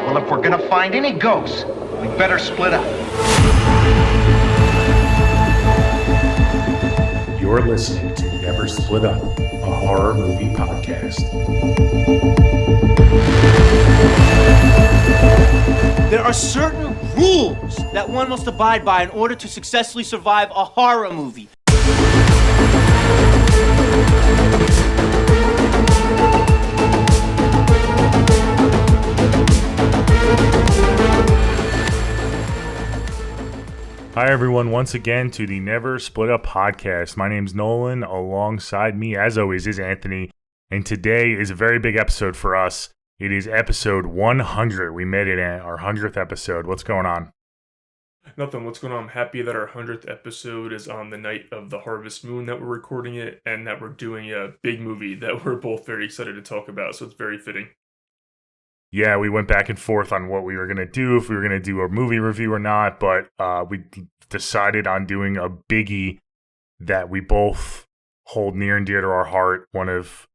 Well, if we're gonna find any ghosts, we better split up. You're listening to Never Split Up, a horror movie podcast. There are certain rules that one must abide by in order to successfully survive a horror movie. Hi, everyone, once again to the Never Split Up podcast. My name's Nolan. Alongside me, as always, is Anthony. And today is a very big episode for us. It is episode 100. We made it at our 100th episode. What's going on? Nothing. What's going on? I'm happy that our 100th episode is on the night of the Harvest Moon that we're recording it, and that we're doing a big movie that we're both very excited to talk about, so it's very fitting. Yeah, we went back and forth on what we were going to do, if we were going to do a movie review or not, but we decided on doing a biggie that we both hold near and dear to our heart, one of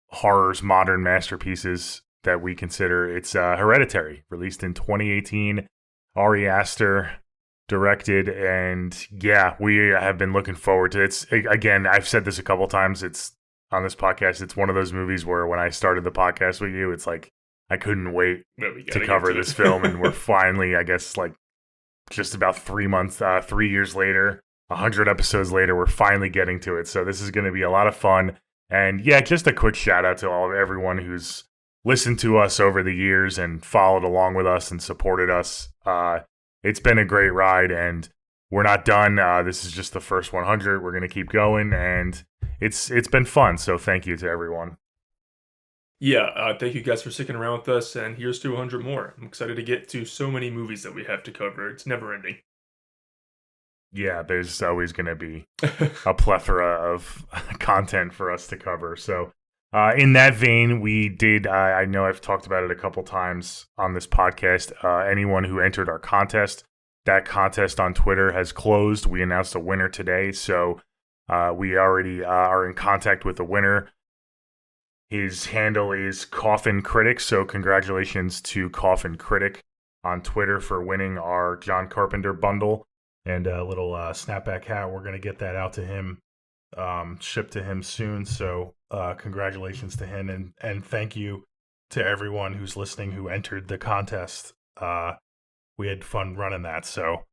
horror's modern masterpieces that we consider. It's Hereditary, released in 2018. Ari Aster directed, and yeah, we have been looking forward to it. It's, again, I've said this a couple times, it's on this podcast, it's one of those movies where when I started the podcast with you, it's like, I couldn't wait to cover this film, and we're finally, I guess, like just about 3 years later, 100 episodes later, we're finally getting to it. So this is going to be a lot of fun. And yeah, just a quick shout out to everyone who's listened to us over the years and followed along with us and supported us. It's been a great ride, and we're not done. This is just the first 100. We're going to keep going, and it's been fun. So thank you to everyone. Yeah, thank you guys for sticking around with us, and here's to 100 more. I'm excited to get to so many movies that we have to cover. It's never ending. Yeah, there's always going to be a plethora of content for us to cover. So in that vein, we did, I know I've talked about it a couple times on this podcast, anyone who entered our contest, that contest on Twitter has closed. We announced a winner today, so we already are in contact with the winner. His handle is Coffin Critic, so congratulations to Coffin Critic on Twitter for winning our John Carpenter bundle and a little snapback hat. We're going to get that out to him, shipped to him soon, so congratulations to him, and thank you to everyone who's listening who entered the contest. We had fun running that, so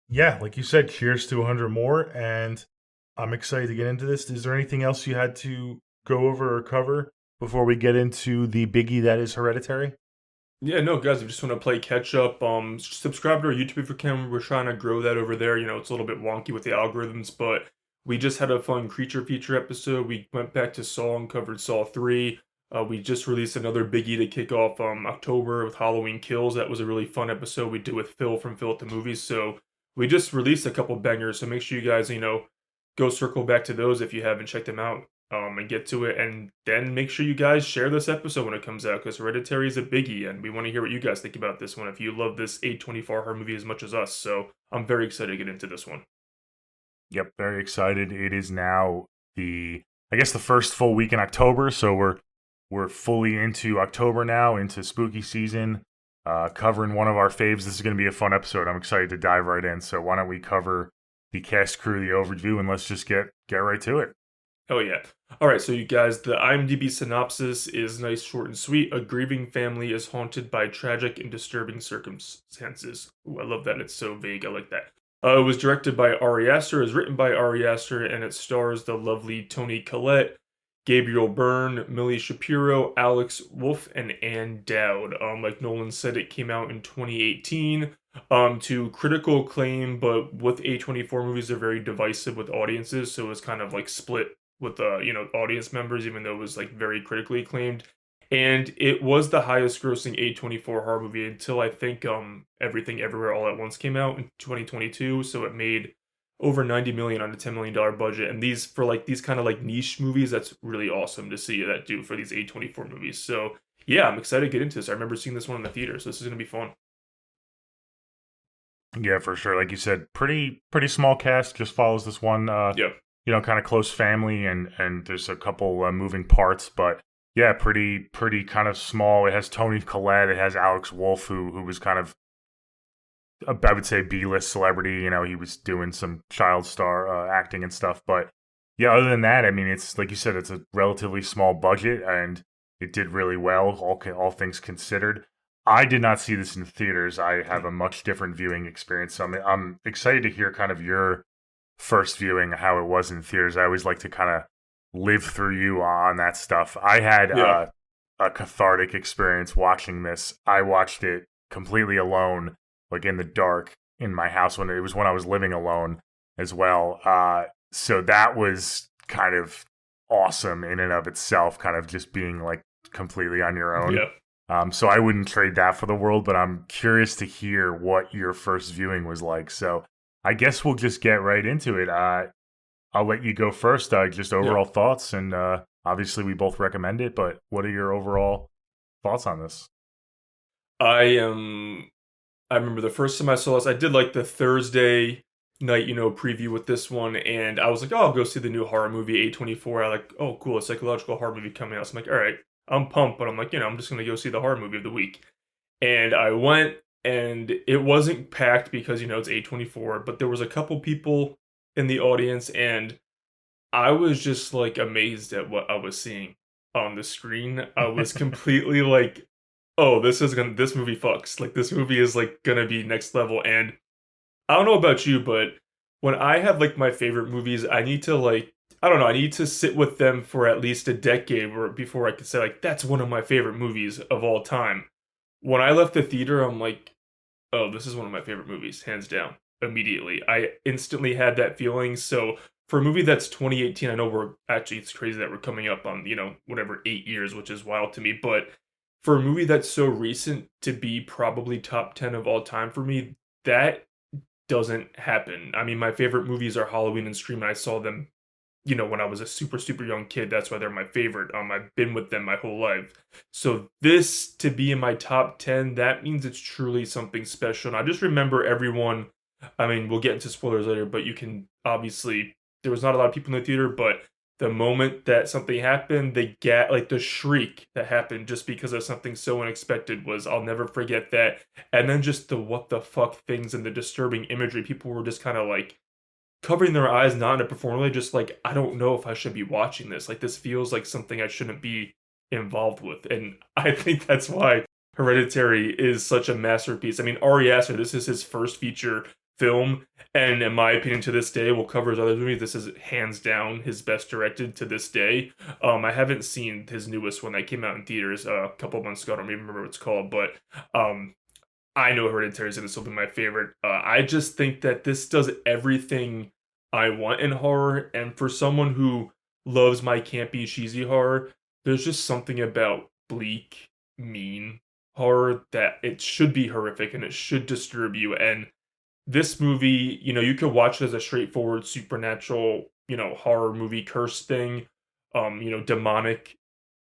yeah, like you said, cheers to 100 more, and I'm excited to get into this. Is there anything else you had to go over or cover before we get into the biggie that is Hereditary? Yeah, no, guys, if you just want to play catch up, subscribe to our YouTube account. We're trying to grow that over there. You know, it's a little bit wonky with the algorithms, but we just had a fun creature feature episode. We went back to Saw and covered Saw 3. We just released another biggie to kick off October with Halloween Kills. That was a really fun episode we did with Phil from Phil at the Movies. So we just released a couple bangers, so make sure you guys, go circle back to those if you haven't checked them out. And get to it, and then make sure you guys share this episode when it comes out, because Hereditary is a biggie, and we want to hear what you guys think about this one, if you love this A24 horror movie as much as us. So I'm very excited to get into this one. Yep, very excited. It is now the first full week in October, so we're fully into October now, into spooky season, covering one of our faves. This is going to be a fun episode. I'm excited to dive right in, so why don't we cover the cast, crew, the overview, and let's just get right to it. Oh, yeah. All right, so you guys, the IMDb synopsis is nice, short, and sweet. A grieving family is haunted by tragic and disturbing circumstances. Ooh, I love that. It's so vague. I like that. It was directed by Ari Aster, is written by Ari Aster, and it stars the lovely Toni Collette, Gabriel Byrne, Millie Shapiro, Alex Wolff, and Ann Dowd. Like Nolan said, it came out in 2018 to critical acclaim, but with A24 movies, they're very divisive with audiences, so it's kind of like split with audience members, even though it was like very critically acclaimed. And it was the highest grossing A24 horror movie until I think Everything Everywhere All at Once came out in 2022. So it made over $90 million on a $10 million budget. And these kind of like niche movies, that's really awesome to see that do for these A24 movies. So yeah, I'm excited to get into this. I remember seeing this one in the theater, so this is going to be fun. Yeah, for sure. Like you said, pretty small cast, just follows this one, kind of close family, and there's a couple moving parts, but Yeah, pretty kind of small. It has Tony Collette. It has Alex Wolff, who was kind of I would say B-list celebrity. You know, he was doing some child star acting and stuff. But yeah, other than that, I mean, it's like you said, it's a relatively small budget, and it did really well, all things considered. I did not see this in theaters. I have a much different viewing experience. So I'm excited to hear kind of your first viewing, how it was in theaters. I always like to kind of live through you on that stuff. I had Yeah. a cathartic experience watching this. I watched it completely alone, like in the dark in my house when I was living alone as well. So that was kind of awesome in and of itself, kind of just being like completely on your own. Yeah. So I wouldn't trade that for the world, but I'm curious to hear what your first viewing was like. So I guess we'll just get right into it. I'll let you go first. Just Yeah. overall thoughts, and obviously we both recommend it. But what are your overall thoughts on this? I remember the first time I saw this, I did like the Thursday night, preview with this one, and I was like, oh, I'll go see the new horror movie A24. I like, oh, cool, a psychological horror movie coming out. So I'm like, all right, I'm pumped, but I'm like, I'm just gonna go see the horror movie of the week. And I went, and it wasn't packed because it's A24, but there was a couple people in the audience, and I was just like amazed at what I was seeing on the screen. I was completely like, oh, this movie fucks. Like this movie is like gonna be next level. And I don't know about you, but when I have like my favorite movies, I need to like I don't know, I need to sit with them for at least a decade before I can say like that's one of my favorite movies of all time. When I left the theater, I'm like, oh, this is one of my favorite movies, hands down. Immediately, I instantly had that feeling. So for a movie that's 2018, I know it's crazy that we're coming up on whatever 8 years, which is wild to me. But for a movie that's so recent to be probably top 10 of all time for me, that doesn't happen. I mean, my favorite movies are Halloween and Scream, and I saw them when I was a super, super young kid. That's why they're my favorite. I've been with them my whole life. So this to be in my top 10, that means it's truly something special. And I just remember everyone, I mean, we'll get into spoilers later, but you can obviously, there was not a lot of people in the theater, but the moment that something happened, like the shriek that happened just because of something so unexpected I'll never forget that. And then just the what the fuck things and the disturbing imagery, people were just kind of like, covering their eyes, not in a performance way, just like, I don't know if I should be watching this. Like, this feels like something I shouldn't be involved with. And I think that's why Hereditary is such a masterpiece. I mean, Ari Aster, this is his first feature film. And in my opinion, to this day, we'll cover his other movies. This is hands down his best directed to this day. I haven't seen his newest one that came out in theaters a couple months ago. I don't even remember what it's called, but I know Hereditary is going to still be my favorite. I just think that this does everything I want in horror, and for someone who loves my campy, cheesy horror, there's just something about bleak, mean horror that it should be horrific and it should disturb you. And this movie, you could watch it as a straightforward supernatural, horror movie curse thing, demonic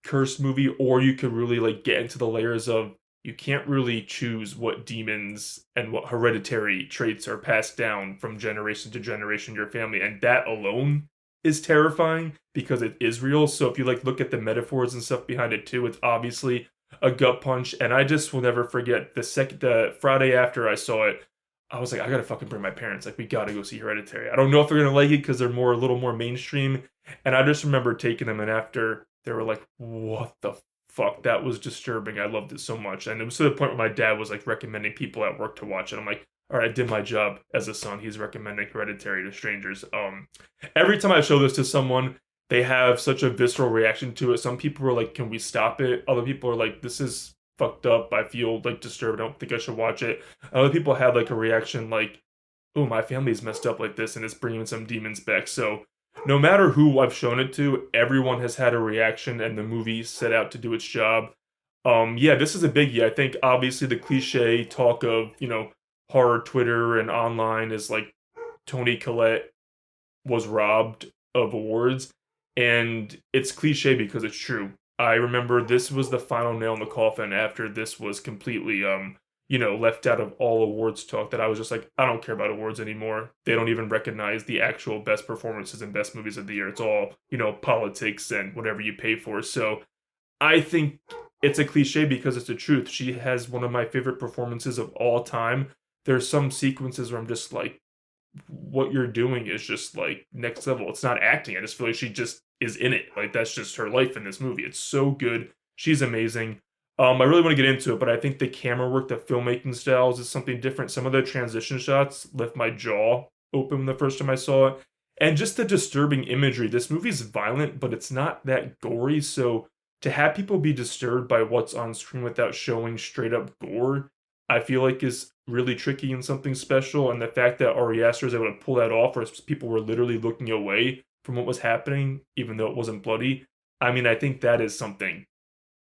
cursed movie, or you could really like get into the layers of you can't really choose what demons and what hereditary traits are passed down from generation to generation in your family, and that alone is terrifying because it is real. So if you like look at the metaphors and stuff behind it too, it's obviously a gut punch. And I just will never forget the Friday after I saw it, I was like, I gotta fucking bring my parents. Like, we gotta go see Hereditary. I don't know if they're gonna like it because they're a little more mainstream. And I just remember taking them, and after they were like, "What the fuck? That was disturbing. I loved it so much." And it was to the point where my dad was like recommending people at work to watch it. I'm like, all right, I did my job as a son. He's recommending Hereditary to strangers. Every time I show this to someone, they have such a visceral reaction to it. Some people are like, "Can we stop it?" Other people are like, "This is fucked up. I feel like disturbed. I don't think I should watch it." Other people had like a reaction like, "Oh, my family's messed up like this, and it's bringing some demons back." So no matter who I've shown it to, everyone has had a reaction, and the movie set out to do its job. Yeah, this is a biggie. I think obviously the cliche talk of horror Twitter and online is like Tony Collette was robbed of awards, and it's cliche because it's true. I remember this was the final nail in the coffin after this was completely left out of all awards talk, that I was just like, I don't care about awards anymore. They don't even recognize the actual best performances and best movies of the year. It's all, politics and whatever you pay for. So I think it's a cliche because it's the truth. She has one of my favorite performances of all time. There's some sequences where I'm just like, what you're doing is just like next level. It's not acting. I just feel like she just is in it. Like that's just her life in this movie. It's so good. She's amazing. I really want to get into it, but I think the camera work, the filmmaking styles is something different. Some of the transition shots left my jaw open the first time I saw it. And just the disturbing imagery. This movie's violent, but it's not that gory. So to have people be disturbed by what's on screen without showing straight up gore, I feel like is really tricky and something special. And the fact that Ari Aster was able to pull that off, where people were literally looking away from what was happening, even though it wasn't bloody. I mean, I think that is something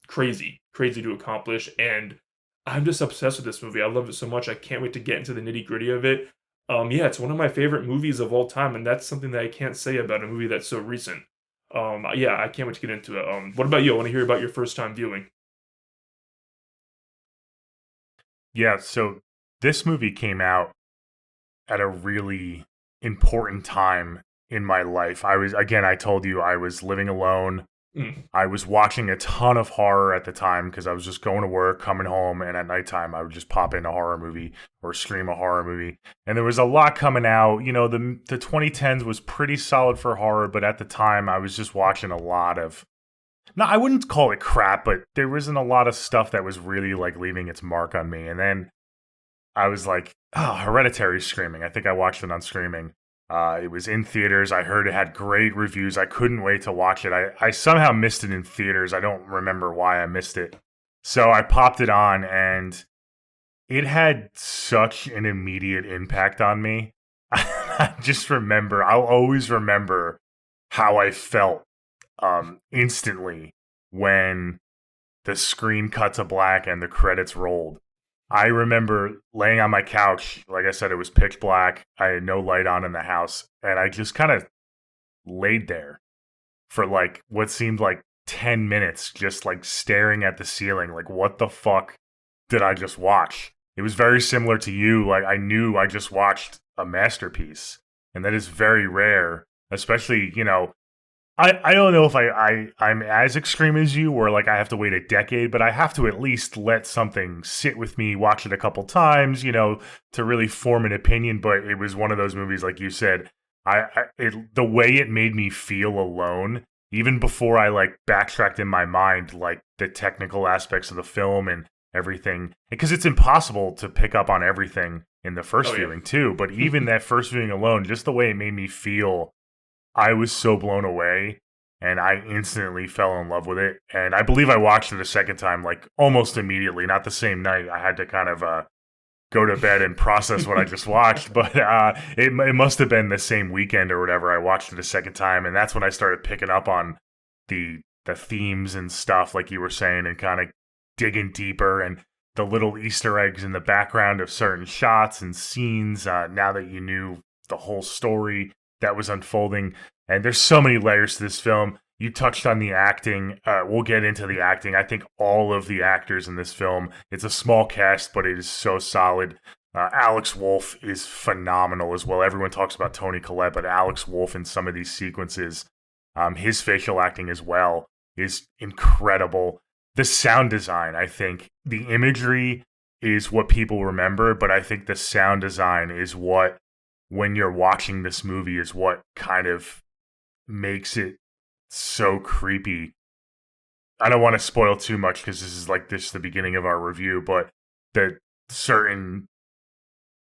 crazy to accomplish. And I'm just obsessed with this movie. I love it so much. I can't wait to get into the nitty gritty of it. Yeah, it's one of my favorite movies of all time, and that's something that I can't say about a movie that's so recent. Yeah, I can't wait to get into it. What about you? I want to hear about your first time viewing. Yeah, so this movie came out at a really important time in my life. I told you I was living alone. I was watching a ton of horror at the time because I was just going to work, coming home, and at nighttime I would just pop in a horror movie or stream a horror movie. And there was a lot coming out. You know, the 2010s was pretty solid for horror, but at the time I was just watching a lot of, no, I wouldn't call it crap, but there wasn't a lot of stuff that was really like leaving its mark on me. And then I was like, oh, Hereditary streaming. I think I watched it on streaming. It was in theaters. I heard it had great reviews. I couldn't wait to watch it. I somehow missed it in theaters. I don't remember why I missed it. So I popped it on, and it had such an immediate impact on me. I'll always remember how I felt instantly when the screen cut to black and the credits rolled. I remember laying on my couch. Like I said, it was pitch black. I had no light on in the house. And I just kind of laid there for like what seemed like 10 minutes, just like staring at the ceiling. Like, what the fuck did I just watch? It was very similar to you. Like, I knew I just watched a masterpiece. And that is very rare, especially, you know, I don't know if I'm as extreme as you, where like I have to wait a decade, but I have to at least let something sit with me, watch it a couple times, you know, to really form an opinion. But it was one of those movies, like you said, the way it made me feel alone, even before I like backtracked in my mind, like the technical aspects of the film and everything, because it's impossible to pick up on everything in the first viewing too. But even that first viewing alone, just the way it made me feel, I was so blown away, and I instantly fell in love with it. And I believe I watched it a second time, like almost immediately, not the same night. I had to kind of go to bed and process what I just watched, but it must have been the same weekend or whatever. I watched it a second time, and that's when I started picking up on the themes and stuff, like you were saying, and kind of digging deeper, and the little Easter eggs in the background of certain shots and scenes. Now that you knew the whole story that was unfolding. And there's so many layers to this film. You touched on the acting. We'll get into the acting. I think all of the actors in this film, it's a small cast, but it is so solid. Alex Wolff is phenomenal as well. Everyone talks about Toni Collette, but Alex Wolff in some of these sequences, his facial acting as well is incredible. The sound design, I think, the imagery is what people remember, but I think the sound design is what, when you're watching this movie, is what kind of makes it so creepy. I don't want to spoil too much because this is like the beginning of our review, but the certain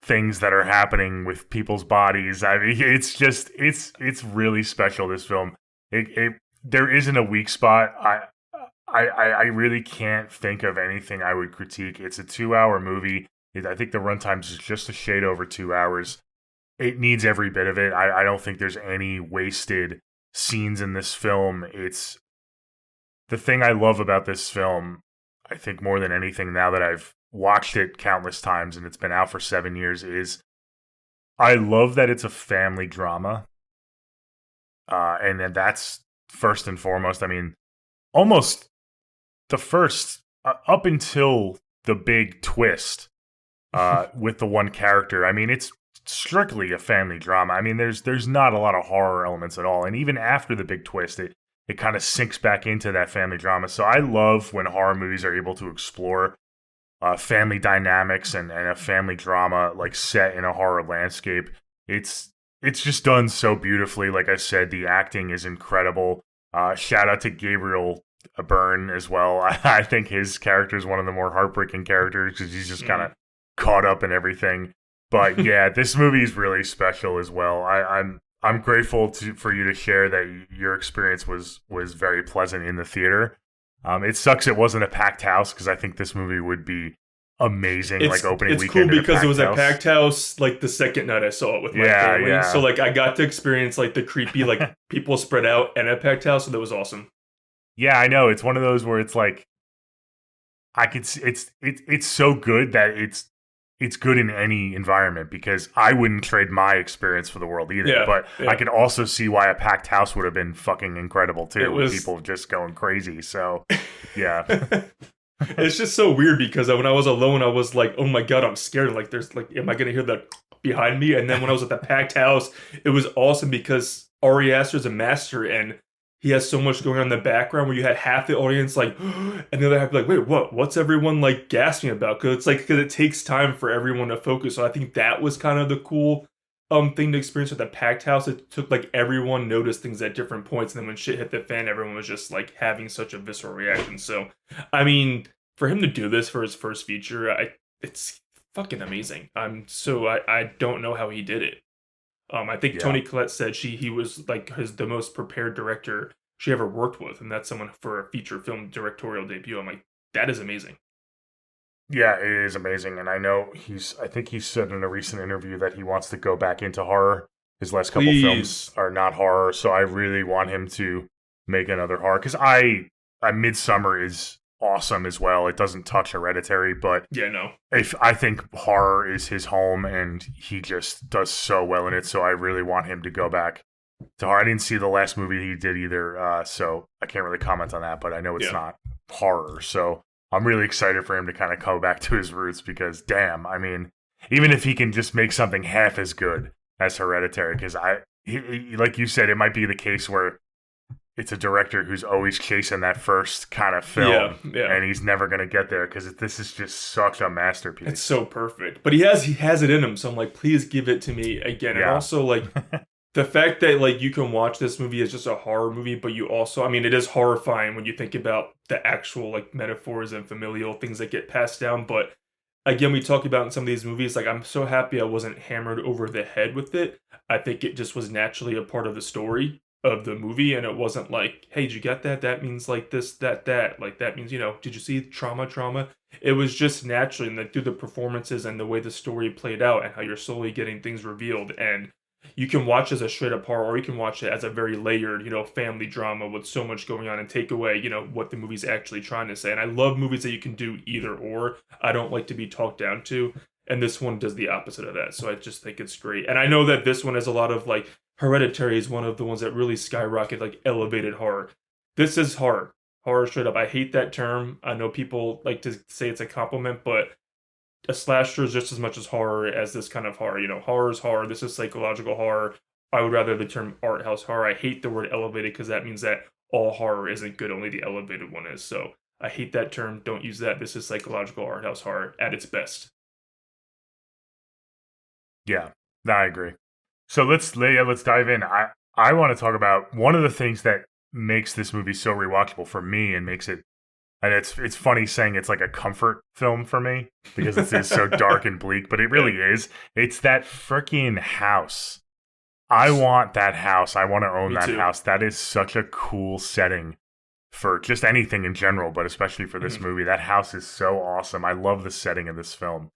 things that are happening with people's bodies, I mean, it's really special, this film. There isn't a weak spot. I really can't think of anything I would critique. It's a 2-hour movie. I think the runtime is just a shade over 2 hours. It needs every bit of it. I don't think there's any wasted scenes in this film. It's the thing I love about this film, I think more than anything, now that I've watched it countless times and it's been out for 7 years, is I love that it's a family drama. And that's first and foremost. I mean, almost the first, up until the big twist with the one character, I mean, it's strictly a family drama. I mean, there's not a lot of horror elements at all. And even after the big twist, it kind of sinks back into that family drama. So I love when horror movies are able to explore family dynamics and a family drama like set in a horror landscape. It's just done so beautifully. Like I said, the acting is incredible. Shout out to Gabriel Byrne as well. I think his character is one of the more heartbreaking characters because he's just kind of caught up in everything. But yeah, this movie is really special as well. I'm grateful for you to share that your experience was very pleasant in the theater. It sucks it wasn't a packed house because I think this movie would be amazing. Like opening weekend. It's cool because it was house. a packed house. Like the second night I saw it with my family, so like I got to experience like the creepy like people spread out in a packed house, so that was awesome. Yeah, I know. It's one of those where it's like I could. It's so good that it's good in any environment because I wouldn't trade my experience for the world either. Yeah, but yeah. I could also see why a packed house would have been fucking incredible too. With people just going crazy. So, yeah. It's just so weird because when I was alone, I was like, "Oh my god, I'm scared!" Like, there's like, am I gonna hear that behind me? And then when I was at the packed house, it was awesome because Ari Aster's a master and he has so much going on in the background where you had half the audience like, and the other half like, wait, what? What's everyone like gasping about? Because it takes time for everyone to focus. So I think that was kind of the cool thing to experience with the packed house. It took like everyone noticed things at different points, and then when shit hit the fan, everyone was just like having such a visceral reaction. So I mean, for him to do this for his first feature, it's fucking amazing. I don't know how he did it. I think Toni Collette said he was like the most prepared director she ever worked with, and that's someone for a feature film directorial debut. I'm like, that is amazing. Yeah, it is amazing, and I know I think he said in a recent interview that he wants to go back into horror. His last couple films are not horror, so I really want him to make another horror because Midsummer is awesome as well. It doesn't touch Hereditary, but yeah, no. I think horror is his home, and he just does so well in it. So I really want him to go back to horror. I didn't see the last movie he did either, so I can't really comment on that. But I know it's not horror, so I'm really excited for him to kind of go back to his roots because, damn, I mean, even if he can just make something half as good as Hereditary, because like you said, it might be the case where it's a director who's always chasing that first kind of film, and he's never going to get there because this is just such a masterpiece. It's so perfect, but he has it in him. So I'm like, please give it to me again. And also, like, the fact that like you can watch this movie as just a horror movie, but you also, I mean, it is horrifying when you think about the actual like metaphors and familial things that get passed down. But again, we talk about in some of these movies, like I'm so happy I wasn't hammered over the head with it. I think it just was naturally a part of the story of the movie, and it wasn't like, hey, did you get that? That means like this, that, like that means, did you see trauma? It was just naturally, and through the performances and the way the story played out and how you're slowly getting things revealed. And you can watch as a straight up horror, or you can watch it as a very layered, family drama with so much going on and take away, what the movie's actually trying to say. And I love movies that you can do either or. I don't like to be talked down to. And this one does the opposite of that. So I just think it's great. And I know that this one has a lot of like, Hereditary is one of the ones that really skyrocket, like elevated horror. This is horror. Horror straight up. I hate that term. I know people like to say it's a compliment, but a slasher is just as much as horror as this kind of horror. Horror is horror. This is psychological horror. I would rather the term art house horror. I hate the word elevated because that means that all horror isn't good. Only the elevated one is. So I hate that term. Don't use that. This is psychological art house horror at its best. Yeah, no, I agree. So let's dive in. I want to talk about one of the things that makes this movie so rewatchable for me and makes it, and it's funny saying it's like a comfort film for me because it is so dark and bleak, but it really is. It's that freaking house. I want that house. I want to own that house. That is such a cool setting for just anything in general, but especially for this movie. That house is so awesome. I love the setting of this film.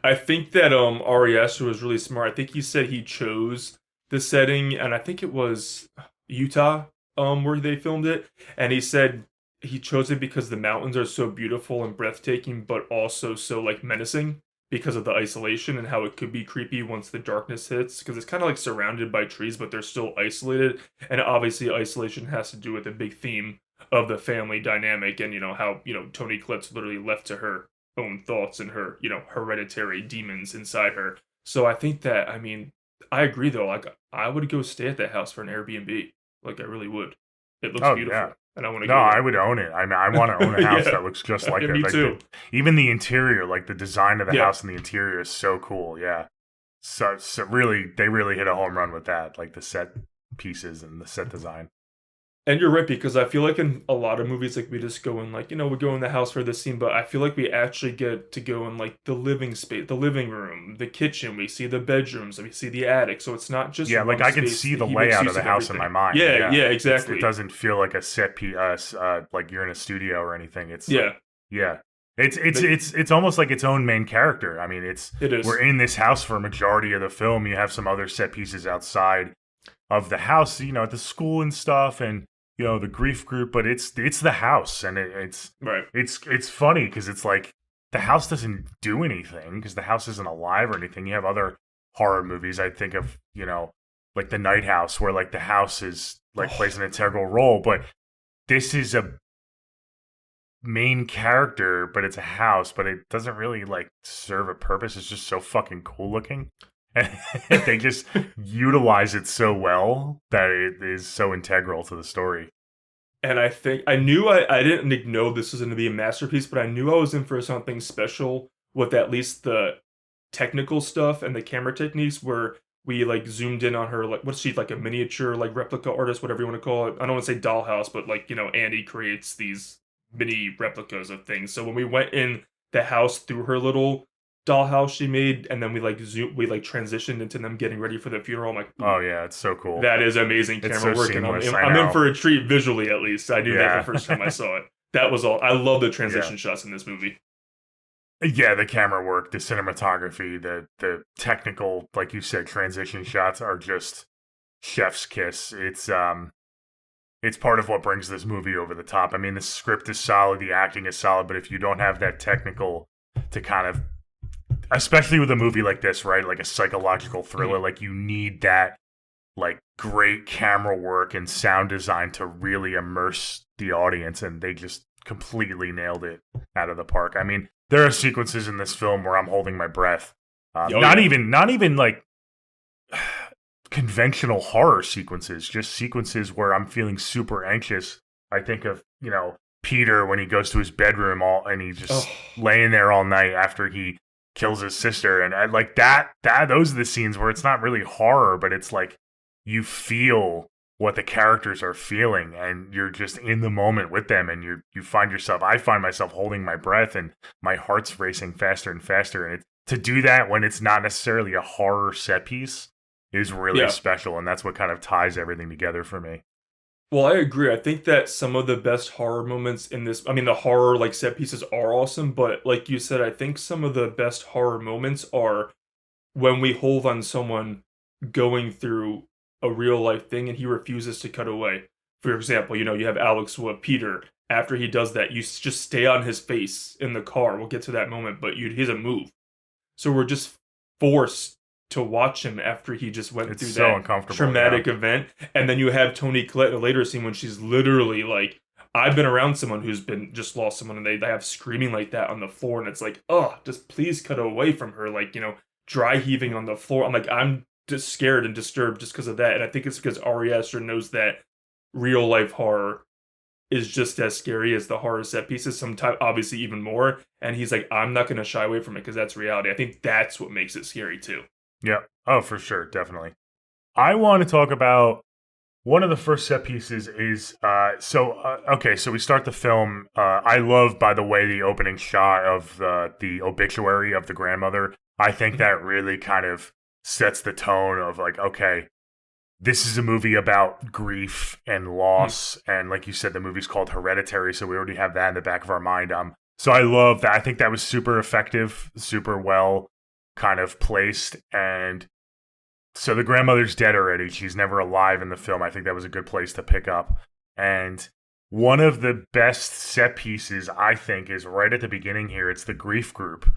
I think that Ari Aster was really smart. I think he said he chose the setting, and I think it was Utah where they filmed it. And he said he chose it because the mountains are so beautiful and breathtaking, but also so like menacing because of the isolation and how it could be creepy once the darkness hits. Because it's kind of like surrounded by trees, but they're still isolated. And obviously, isolation has to do with a big theme of the family dynamic, and how Toni Collette's literally left to her own thoughts and her hereditary demons inside her. So I think that, I mean, I agree though, like I would go stay at that house for an Airbnb, like I really would. It looks beautiful. Yeah. And I want to No, go there. I would own it. I mean, I want to own a house Yeah. that looks just like Yeah, it. me Like too. even the interior, like the design of the Yeah. house and the interior is so cool. Yeah. So really, they really hit a home run with that, like the set pieces and the set design. And you're right, because I feel like in a lot of movies, like we just go in, like, we go in the house for this scene, but I feel like we actually get to go in like the living space, the living room, the kitchen. We see the bedrooms, and we see the attic. So it's not just like one I can space see that the he makes layout use of the house in everything. my mind. Yeah, exactly. It doesn't feel like a set piece, like you're in a studio or anything. It's Yeah. yeah. It's almost like its own main character. I mean, It is. We're in this house for a majority of the film. You have some other set pieces outside of the house, at the school and stuff, and the grief group. But it's the house, and it's Right. It's funny because it's like the house doesn't do anything because the house isn't alive or anything. You have other horror movies. I think of like The Night House, where like the house is like plays an integral role, but this is a main character, but it's a house, but it doesn't really like serve a purpose. It's just so fucking cool looking, and they just utilize it so well that it is so integral to the story. And I think I knew I didn't know this was going to be a masterpiece, but I knew I was in for something special with at least the technical stuff and the camera techniques, where we like zoomed in on her, like what's she, like a miniature like replica artist, whatever you want to call it. I don't want to say dollhouse, but like Andy creates these mini replicas of things. So when we went in the house through her little dollhouse she made, and then we transitioned into them getting ready for the funeral, I'm like, oh yeah, it's so cool. That is amazing camera so work, and seamless, I'm in for a treat visually, at least. I knew Yeah. that the first time I saw it. That was all. I love the transition shots in this movie. Yeah, the camera work, the cinematography, the technical, like you said, transition shots are just chef's kiss. It's part of what brings this movie over the top. I mean, the script is solid, the acting is solid, but if you don't have that technical to kind of, especially with a movie like this, right, like a psychological thriller, like you need that like great camera work and sound design to really immerse the audience, and they just completely nailed it out of the park. I mean, there are sequences in this film where I'm holding my breath. Not even like conventional horror sequences, just sequences where I'm feeling super anxious. I think of, Peter when he goes to his bedroom and he's just laying there all night after he kills his sister. And I like that those are the scenes where it's not really horror, but it's like you feel what the characters are feeling and you're just in the moment with them, and I find myself holding my breath and my heart's racing faster and faster. And to do that when it's not necessarily a horror set piece is really special, and that's what kind of ties everything together for me. Well, I agree. I think that some of the best horror moments in this, I mean, the horror like set pieces are awesome, but like you said, I think some of the best horror moments are when we hold on someone going through a real life thing and he refuses to cut away. For example, you have Alex with Peter. After he does that, you just stay on his face in the car. We'll get to that moment, but he doesn't move. So we're just forced to watch him after he just went through that traumatic event. And then you have Toni Collette in a later scene when she's literally like, I've been around someone who's just lost someone, and they have screaming like that on the floor, and it's like, just please cut away from her, like, dry heaving on the floor. I'm like, I'm just scared and disturbed just because of that. And I think it's because Ari Aster knows that real life horror is just as scary as the horror set pieces, sometimes obviously even more. And he's like, I'm not going to shy away from it because that's reality. I think that's what makes it scary too. Yeah. Oh, for sure. Definitely. I want to talk about one of the first set pieces is, okay, so we start the film. I love, by the way, the opening shot of the obituary of the grandmother. I think that really kind of sets the tone of like, okay, this is a movie about grief and loss. And like you said, the movie's called Hereditary, so we already have that in the back of our mind. So I love that. I think that was super effective, super well kind of placed. And so the grandmother's dead already. She's never alive in the film. I think that was a good place to pick up. And one of the best set pieces, I think, is right at the beginning here. It's the grief group.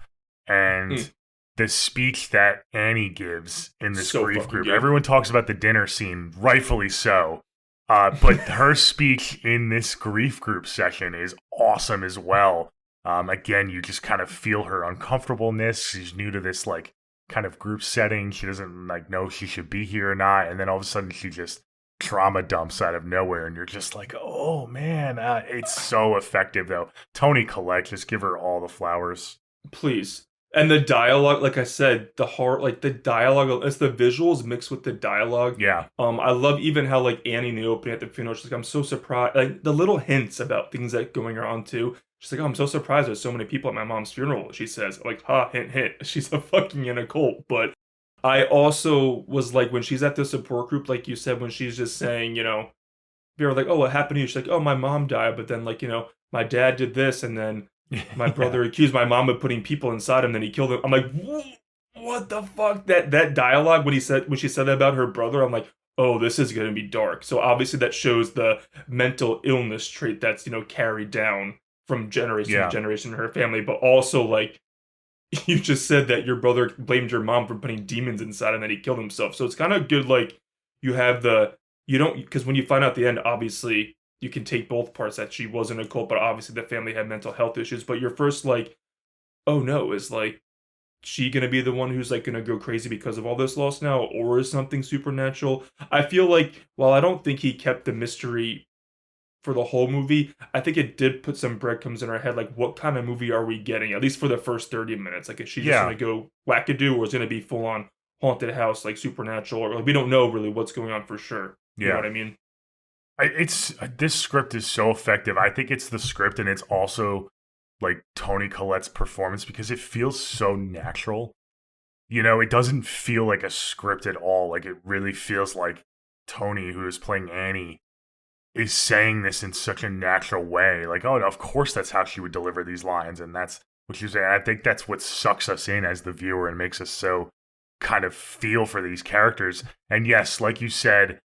And the speech that Annie gives in this grief group. Good. Everyone talks about the dinner scene, rightfully so. But her speech in this grief group session is awesome as well. Again, you just kind of feel her uncomfortableness. She's new to this like kind of group setting. She doesn't like know if she should be here or not. And then all of a sudden she just trauma dumps out of nowhere, and you're just like, oh man, it's so effective though. Toni Collette, just give her all the flowers. Please. And the dialogue, like I said, the heart, like the dialogue, it's the visuals mixed with the dialogue. Yeah. I love even how like Annie in the opening at the funeral, she's like, I'm so surprised. Like the little hints about things that going on too. She's like, oh, I'm so surprised there's so many people at my mom's funeral. She says, like, ha, hint, hint. She's a fucking in a cult. But I also was like, when she's at the support group, like you said, when she's just saying, you know, you're like, oh, what happened to you? She's like, oh, my mom died, but then like, you know, my dad did this, and then my brother accused my mom of putting people inside him, then he killed him. I'm like, what the fuck? That dialogue when she said that about her brother, I'm like, oh, this is gonna be dark. So obviously that shows the mental illness trait that's, you know, carried down from generation to generation in her family, but also like you just said that your brother blamed your mom for putting demons inside and then he killed himself. So it's kind of good, like you have you don't, because when you find out at the end, obviously you can take both parts, that she was in a cult, but obviously the family had mental health issues. But your first like, oh no, is like she gonna be the one who's like gonna go crazy because of all this loss now, or is something supernatural? I feel like while I don't think he kept the mystery for the whole movie, I think it did put some breadcrumbs in our head, like what kind of movie are we getting, at least for the first 30 minutes? Like, is she just gonna go wackadoo, or is it gonna be full on haunted house, like supernatural, or like we don't know really what's going on for sure. You know what I mean? It's this script is so effective. I think it's the script, and it's also like Toni Collette's performance, because it feels so natural. You know, it doesn't feel like a script at all. Like, it really feels like Toni, who is playing Annie, is saying this in such a natural way. Like, oh, of course that's how she would deliver these lines, and that's what she's saying. I think that's what sucks us in as the viewer and makes us so kind of feel for these characters. And yes, like you said,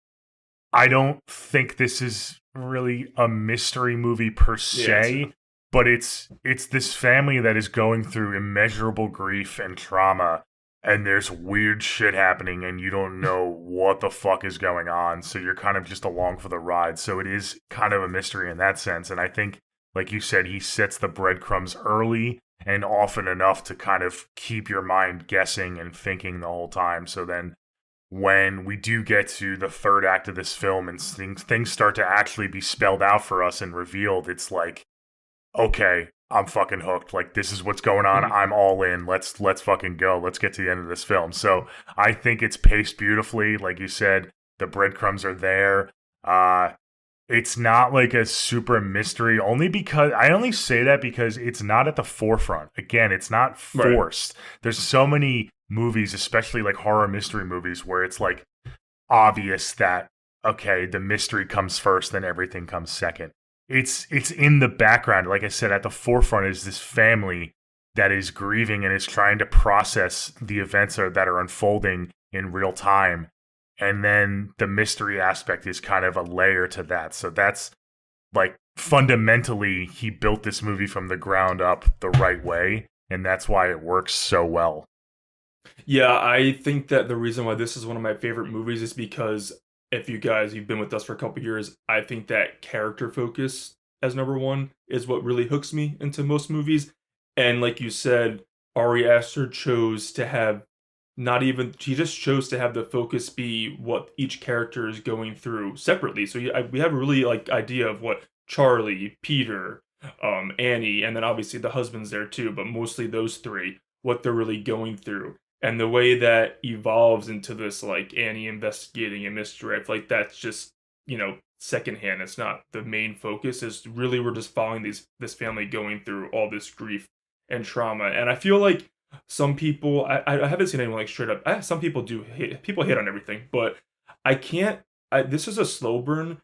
I don't think this is really a mystery movie per se, but it's this family that is going through immeasurable grief and trauma, and there's weird shit happening, and you don't know what the fuck is going on, so you're kind of just along for the ride. So it is kind of a mystery in that sense, and I think, like you said, he sets the breadcrumbs early and often enough to kind of keep your mind guessing and thinking the whole time. So then when we do get to the third act of this film and things start to actually be spelled out for us and revealed, it's like, okay, I'm fucking hooked. Like, this is what's going on. I'm all in. Let's fucking go. Let's get to the end of this film. So I think it's paced beautifully. Like you said, the breadcrumbs are there. It's not like a super mystery, only because I only say that because it's not at the forefront. Again, it's not forced. Right. There's so many movies, especially like horror mystery movies, where it's like obvious that, okay, the mystery comes first, then everything comes second. It's in the background. Like I said, at the forefront is this family that is grieving and is trying to process the events that are unfolding in real time. And then the mystery aspect is kind of a layer to that. So that's like fundamentally, he built this movie from the ground up the right way. And that's why it works so well. Yeah, I think that the reason why this is one of my favorite movies is because if you've been with us for a couple years, I think that character focus as number one is what really hooks me into most movies. And like you said, Ari Aster chose to have she just chose to have the focus be what each character is going through separately. So we have a really like idea of what Charlie, Peter, Annie, and then obviously the husband's there too, but mostly those three, what they're really going through. And the way that evolves into this, like, Annie investigating a mystery, I feel like that's just, you know, secondhand. It's not the main focus. It's really, we're just following this family going through all this grief and trauma. And I feel like some people, I haven't seen anyone, like, straight up, some people do hate, people hate on everything, but this is a slow burn,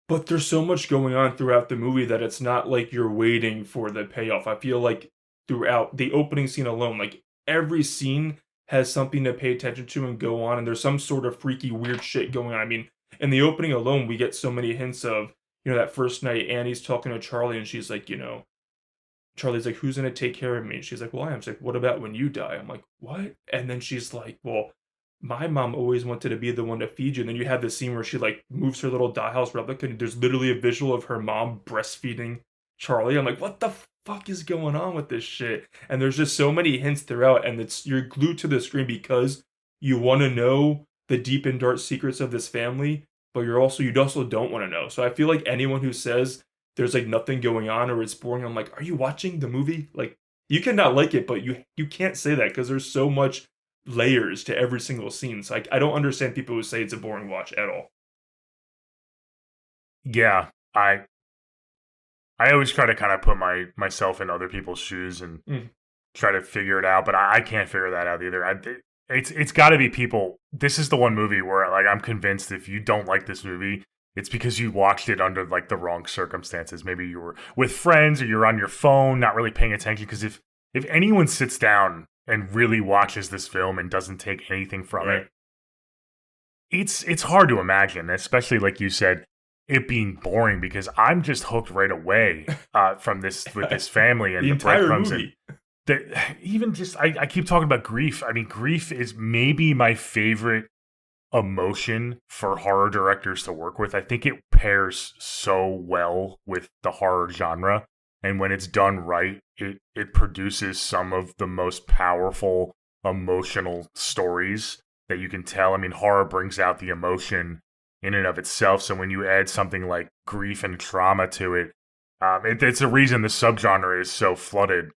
but there's so much going on throughout the movie that it's not like you're waiting for the payoff. I feel like throughout the opening scene alone, like, every scene has something to pay attention to and go on, and there's some sort of freaky, weird shit going on. I mean, in the opening alone, we get so many hints of, you know, that first night, Annie's talking to Charlie, and she's like, you know, Charlie's like, who's going to take care of me? And she's like, well, I am. She's like, what about when you die? I'm like, what? And then she's like, well, my mom always wanted to be the one to feed you. And then you have this scene where she, like, moves her little dollhouse replica, and there's literally a visual of her mom breastfeeding Charlie. I'm like, what the fuck is going on with this shit? And there's just so many hints throughout, and you're glued to the screen because you want to know the deep and dark secrets of this family, but you also don't want to know. So I feel like anyone who says there's like nothing going on or it's boring, I'm like, are you watching the movie? Like, you cannot like it, but you can't say that because there's so much layers to every single scene. So I don't understand people who say it's a boring watch at all. Yeah, I always try to kind of put myself in other people's shoes and try to figure it out, but I can't figure that out either. It's got to be people. This is the one movie where like I'm convinced if you don't like this movie, it's because you watched it under like the wrong circumstances. Maybe you were with friends or you're on your phone, not really paying attention. Because if anyone sits down and really watches this film and doesn't take anything from it, it's hard to imagine, especially like you said, it being boring, because I'm just hooked right away from this with this family and the breadcrumbs. Even just I keep talking about grief. I mean, grief is maybe my favorite emotion for horror directors to work with. I think it pairs so well with the horror genre, and when it's done right, it produces some of the most powerful emotional stories that you can tell. I mean, horror brings out the emotion in and of itself, so when you add something like grief and trauma to it, it's a reason the subgenre is so flooded.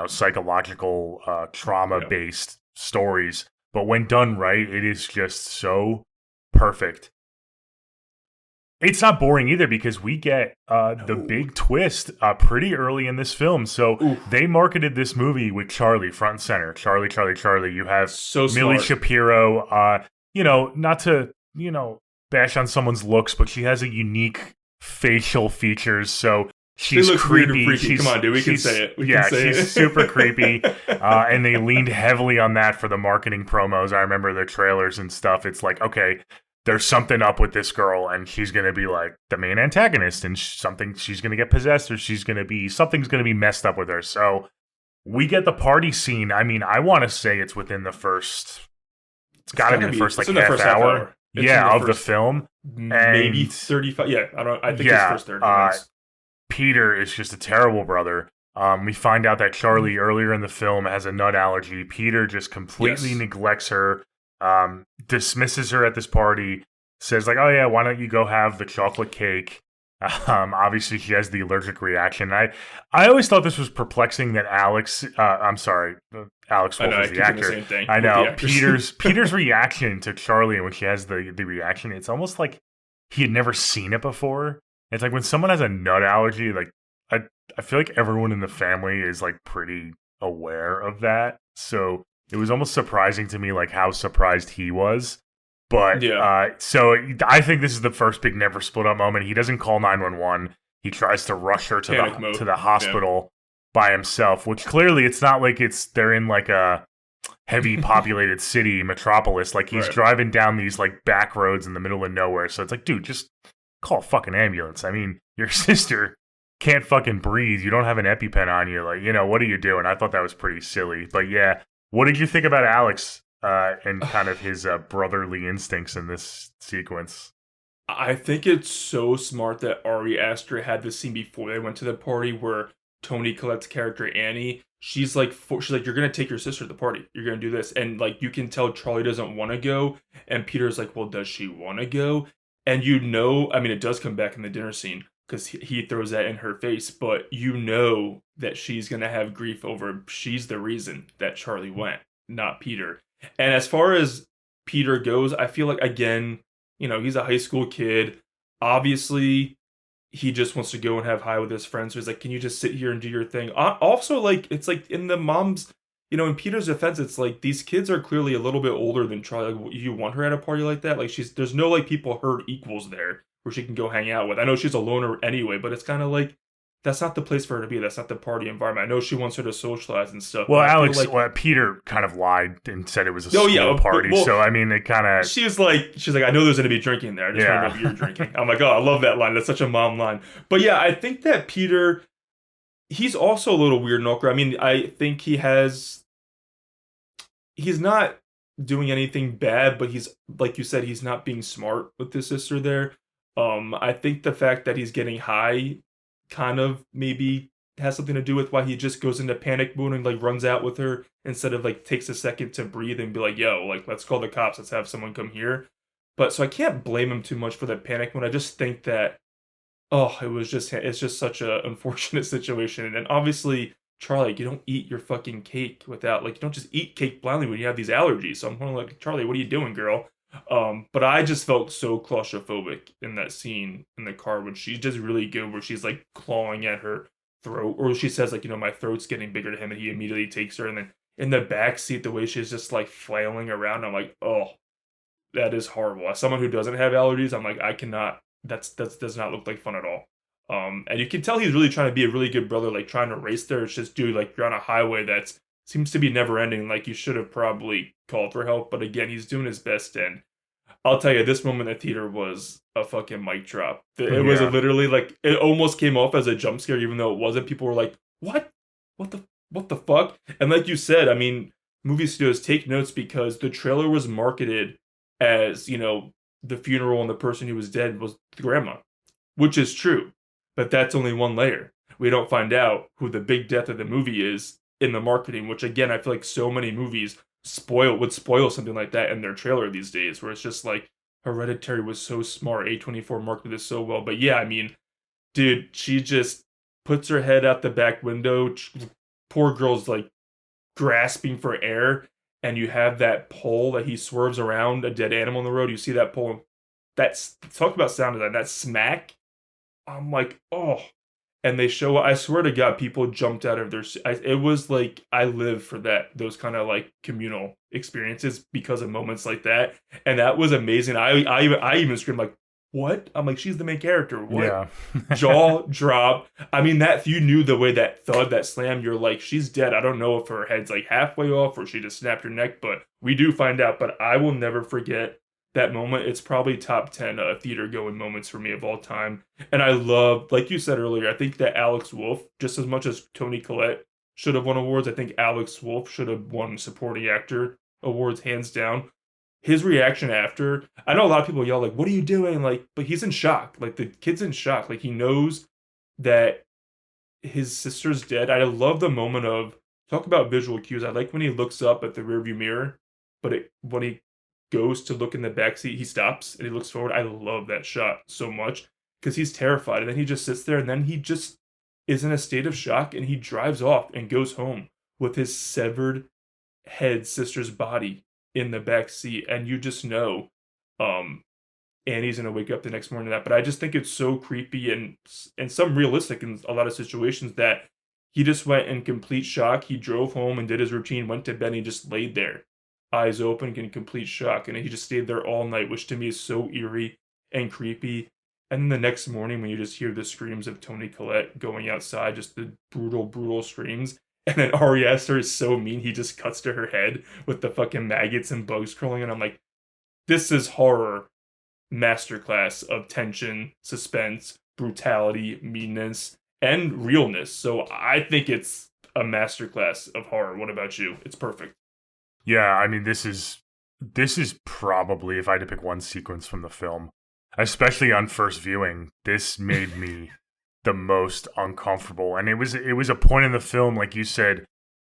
Psychological trauma-based stories. But when done right, it is just so perfect. It's not boring either, because we get the big twist pretty early in this film. So they marketed this movie with Charlie front and center. Charlie. You have Millie Shapiro. Not to bash on someone's looks, but she has a unique facial features. So she's creepy. Come on, dude. We can say it. She's super creepy. And they leaned heavily on that for the marketing promos. I remember the trailers and stuff. It's like, okay, there's something up with this girl, and she's going to be like the main antagonist, and she's going to get possessed, or something's going to be messed up with her. So we get the party scene. I mean, I want to say it's within the first, it's got to be the first like half hour. Of the film. Maybe 35. Yeah, I think it's first 30 minutes. Peter is just a terrible brother. We find out that Charlie earlier in the film has a nut allergy. Peter just completely neglects her, dismisses her at this party, says like, oh yeah, why don't you go have the chocolate cake? Obviously she has the allergic reaction. I always thought this was perplexing that Alex Wolff is the actor. The same thing I know. Peter's reaction to Charlie when she has the reaction, it's almost like he had never seen it before. It's like when someone has a nut allergy, like I feel like everyone in the family is like pretty aware of that. So it was almost surprising to me like how surprised he was. But so I think this is the first big never split up moment. He doesn't call 911. He tries to rush her to the hospital by himself, which clearly it's not like they're in like a heavy populated city metropolis. Like he's driving down these like back roads in the middle of nowhere. So it's like, dude, just call a fucking ambulance. I mean, your sister can't fucking breathe. You don't have an EpiPen on you. Like, what are you doing? I thought that was pretty silly. But yeah, what did you think about Alex and kind of his brotherly instincts in this sequence? I think it's so smart that Ari Aster had this scene before they went to the party where Toni Collette's character Annie, she's like, you're gonna take your sister to the party. You're gonna do this, and like you can tell Charlie doesn't want to go, and Peter's like, well, does she want to go? And I mean, it does come back in the dinner scene because he throws that in her face, but that she's gonna have grief over. She's the reason that Charlie went, not Peter. And as far as Peter goes, I feel like, again, he's a high school kid. Obviously, he just wants to go and have high with his friends. So he's like, can you just sit here and do your thing? Also, like, it's like in the mom's, in Peter's defense, it's like these kids are clearly a little bit older than Charlie. Like, you want her at a party like that? Like, there's no like people her equals there where she can go hang out with. I know she's a loner anyway, but it's kind of like, that's not the place for her to be. That's not the party environment. I know she wants her to socialize and stuff. Well, Alex, Peter kind of lied and said it was a school party. So, I mean, it kind of... She's like, I know there's going to be drinking there. I just want to know you're drinking. I'm like, oh, I love that line. That's such a mom line. But yeah, I think that Peter, he's also a little weird and awkward. I mean, I think he's not doing anything bad, but he's, like you said, he's not being smart with his sister there. I think the fact that he's getting high kind of maybe has something to do with why he just goes into panic mode and like runs out with her instead of like takes a second to breathe and be like, yo, like let's call the cops, let's have someone come here. But so I can't blame him too much for the panic mode. I just think that, it's just such a unfortunate situation. And obviously, Charlie, you don't eat your fucking cake without, like, you don't just eat cake blindly when you have these allergies. So I'm kind of like, Charlie, what are you doing, girl? But I just felt so claustrophobic in that scene in the car when she's just really good, where she's like clawing at her throat, or she says like, my throat's getting bigger to him, and he immediately takes her, and then in the back seat, the way she's just like flailing around, I'm like, oh, that is horrible. As someone who doesn't have allergies, I'm like, I cannot. That does not look like fun at all. And you can tell he's really trying to be a really good brother, like trying to race there. It's just, dude, like you're on a highway that seems to be never ending. Like you should have probably called for help, but again, he's doing his best. And I'll tell you, this moment in the theater was a fucking mic drop. It was literally like, it almost came off as a jump scare, even though it wasn't. People were like, what? What the fuck? And like you said, I mean, movie studios take notes, because the trailer was marketed as, the funeral and the person who was dead was the grandma, which is true. But that's only one layer. We don't find out who the big death of the movie is in the marketing, which again, I feel like so many movies would spoil something like that in their trailer these days, where it's just like, Hereditary was so smart, A24 marketed this so well. But yeah, I mean, dude, she just puts her head out the back window. Poor girl's like grasping for air, and you have that pole that he swerves around a dead animal on the road. You see that pole. Talk about sound design. That smack. I'm like, oh. And they show, I swear to God, people jumped out of their, it was like, I live for those kind of like communal experiences because of moments like that. And that was amazing. I even screamed like, what? I'm like, she's the main character. What? Yeah. Jaw drop. I mean, that, you knew the way that thud, that slam, you're like, she's dead. I don't know if her head's like halfway off or she just snapped her neck, but we do find out. But I will never forget that moment. It's probably top 10 theater going moments for me of all time. And I love, like you said earlier, I think that Alex Wolff, just as much as Toni Collette should have won awards, I think Alex Wolff should have won supporting actor awards hands down. His reaction after, I know a lot of people yell like, what are you doing? Like, but he's in shock. Like, the kid's in shock. Like, he knows that his sister's dead. I love the moment of, talk about visual cues. I like when he looks up at the rearview mirror, but when he goes to look in the backseat, he stops and he looks forward. I love that shot so much, because he's terrified. And then he just sits there, and then he just is in a state of shock, and he drives off and goes home with his severed head sister's body in the back seat. And you just know Annie's gonna wake up the next morning to that. But I just think it's so creepy and some realistic in a lot of situations, that he just went in complete shock. He drove home and did his routine, went to bed, and he just laid there, eyes open, in complete shock. And he just stayed there all night, which to me is so eerie and creepy. And then the next morning, when you just hear the screams of Toni Collette going outside, just the brutal screams. And then Ari Aster is so mean, he just cuts to her head with the fucking maggots and bugs crawling. And I'm like, this is horror masterclass of tension, suspense, brutality, meanness, and realness. So I think it's a masterclass of horror. What about you? It's perfect. Yeah, I mean, this is probably, if I had to pick one sequence from the film, especially on first viewing, this made me the most uncomfortable. And it was a point in the film, like you said,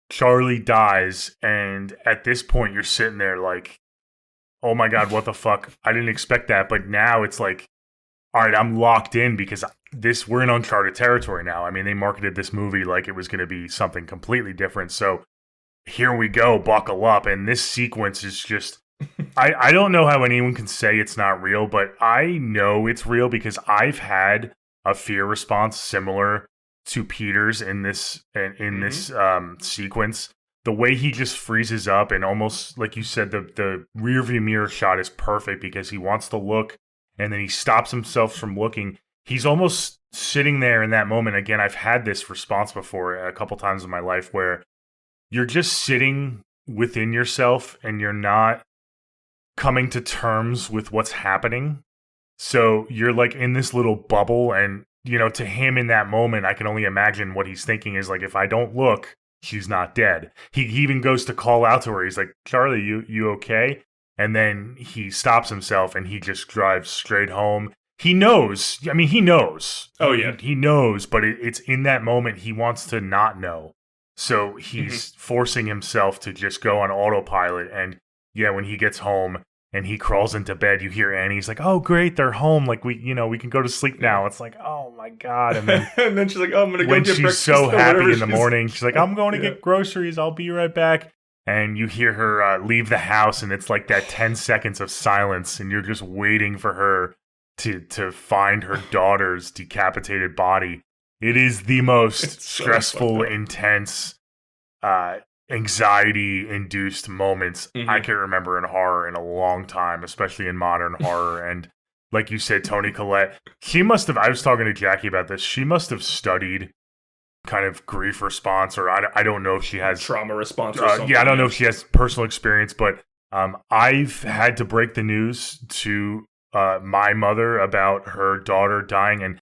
Charlie dies, and at this point you're sitting there like, oh my God, what the fuck? I didn't expect that. But now it's like, all right, I'm locked in, because we're in uncharted territory now. I mean, they marketed this movie like it was going to be something completely different. So here we go, buckle up. And this sequence is just, I don't know how anyone can say it's not real, but I know it's real, because I've had a fear response similar to Peter's in this sequence. The way he just freezes up, and almost like you said, the rear view mirror shot is perfect, because he wants to look and then he stops himself from looking. He's almost sitting there in that moment. Again, I've had this response before a couple times in my life, where you're just sitting within yourself and you're not coming to terms with what's happening. So you're like in this little bubble, and to him in that moment, I can only imagine what he's thinking is like, if I don't look, she's not dead. He even goes to call out to her. He's like, Charlie, you okay? And then he stops himself and he just drives straight home. He knows. I mean, he knows. Oh, yeah. He knows, but it's in that moment he wants to not know. So he's forcing himself to just go on autopilot. And yeah, when he gets home, and he crawls into bed. You hear Annie's like, "Oh, great, they're home. Like we can go to sleep now." It's like, "Oh my god!" And then and then she's like, "Oh, I'm gonna go when get she's breakfast." so or happy whatever in the morning, she's like, "I'm going to Yeah. get groceries. I'll be right back." And you hear her leave the house, and it's like that 10 seconds of silence, and you're just waiting for her to find her daughter's decapitated body. It is the most It's so stressful, fucked up. intense, anxiety-induced moments I can remember in horror in a long time, especially in modern horror. And like you said, Toni Collette, she must have, I was talking to Jackie about this, she must have studied kind of grief response, or I don't know if she has trauma response or something. I don't know if she has personal experience, but I've had to break the news to my mother about her daughter dying, and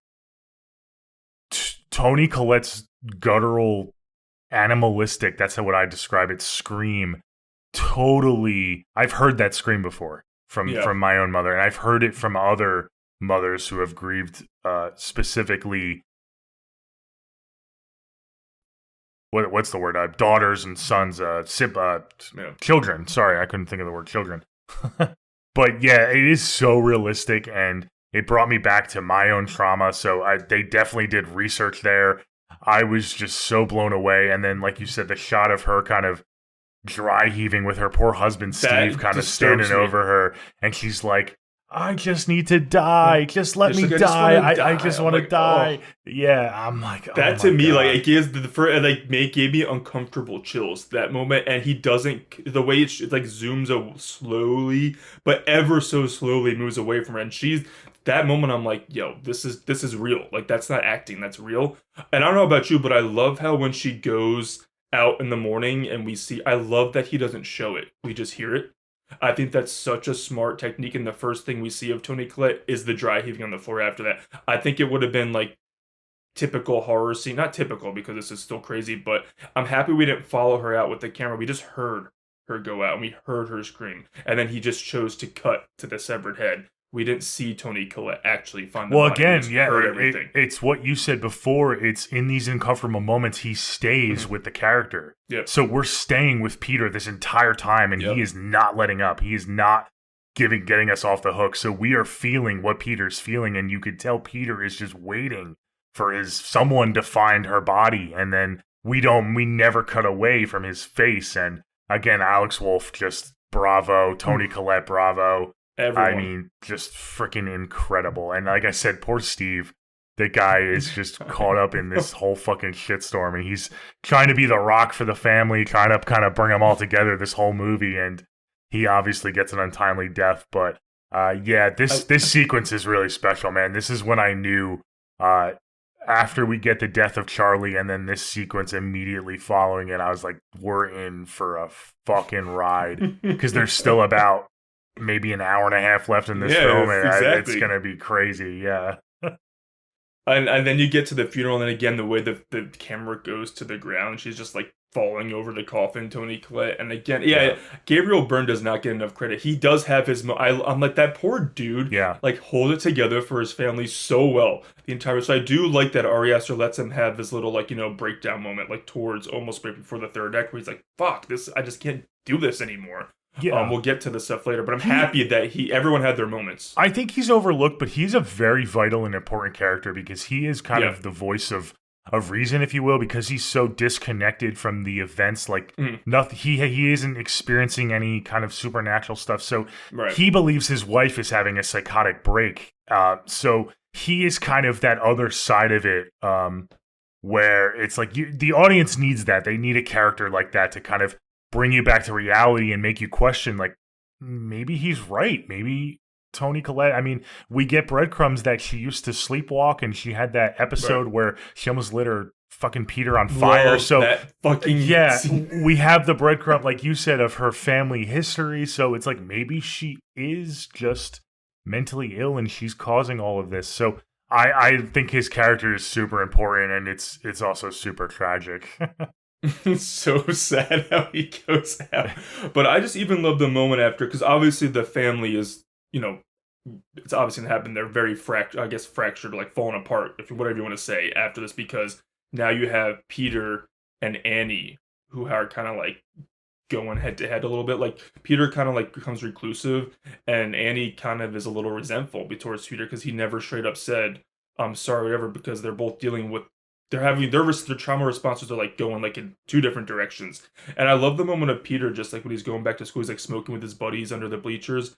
Toni Collette's guttural, animalistic, that's how what I describe it, scream, totally, I've heard that scream before from my own mother, and I've heard it from other mothers who have grieved specifically, what's the word? Daughters and sons, children. Sorry, I couldn't think of the word children. But yeah, it is so realistic, and it brought me back to my own trauma. So they definitely did research there. I was just so blown away. And then, like you said, the shot of her kind of dry heaving with her poor husband, Steve, kind of standing over her. And she's like, "I just need to die. Just let me die. I just want to die." Yeah, I'm like, that to me, like, it gives gave me uncomfortable chills that moment. And he doesn't, the way it like zooms slowly, but ever so slowly moves away from her. And that moment, I'm like, yo, this is real. Like, that's not acting, that's real. And I don't know about you, but I love how when she goes out in the morning and I love that he doesn't show it. We just hear it. I think that's such a smart technique, and the first thing we see of Toni Collette is the dry heaving on the floor after that. I think it would have been like typical horror scene. Not typical, because this is still crazy, but I'm happy we didn't follow her out with the camera. We just heard her go out, and we heard her scream, and then he just chose to cut to the severed head. We didn't see Toni Collette actually find the body. Again, it's what you said before. It's in these uncomfortable moments, he stays with the character. Yep. So we're staying with Peter this entire time, and he is not letting up. He is not getting us off the hook. So we are feeling what Peter's feeling, and you could tell Peter is just waiting for someone to find her body, and then we never cut away from his face. And again, Alex Wolff, just bravo. Toni Collette, bravo. Everyone. I mean, just freaking incredible. And like I said, poor Steve, the guy is just caught up in this whole fucking shitstorm, and he's trying to be the rock for the family, trying to kind of bring them all together this whole movie, and he obviously gets an untimely death. But this sequence is really special, man. This is when I knew, after we get the death of Charlie and then this sequence immediately following it, I was like, we're in for a fucking ride, because there's still about maybe an hour and a half left in this film, and it's gonna be crazy. Yeah. And then you get to the funeral, and then again, the way the camera goes to the ground, she's just like falling over the coffin, Toni Collette. And again, Gabriel Byrne does not get enough credit. He does have his I'm like, that poor dude, like, hold it together for his family so well the entire. So I do like that Ari Aster lets him have this little, like, breakdown moment, like towards almost right before the third act, where he's like, fuck this, I just can't do this anymore. Yeah. We'll get to the stuff later, but I'm happy that everyone had their moments. I think he's overlooked, but he's a very vital and important character, because he is kind of the voice of reason, if you will, because he's so disconnected from the events. Like, nothing, he isn't experiencing any kind of supernatural stuff. So he believes his wife is having a psychotic break. So he is kind of that other side of it, where it's like the audience needs that. They need a character like that to kind of bring you back to reality and make you question, like, maybe he's right. Maybe Toni Collette, I mean, we get breadcrumbs that she used to sleepwalk, and she had that episode where she almost lit her fucking Peter on fire. So that fucking scene. We have the breadcrumb, like you said, of her family history. So it's like, maybe she is just mentally ill and she's causing all of this. So I think his character is super important, and it's also super tragic. It's so sad how he goes out. But I just even love the moment after, because obviously the family is, it's obviously going to happen. They're very fractured, like falling apart, whatever you want to say, after this, because now you have Peter and Annie, who are kind of like going head to head a little bit. Like Peter kind of like becomes reclusive, and Annie kind of is a little resentful towards Peter because he never straight up said I'm sorry, whatever, because they're both dealing with they're having their trauma responses are like going like in two different directions. And I love the moment of Peter just like when he's going back to school, he's like smoking with his buddies under the bleachers.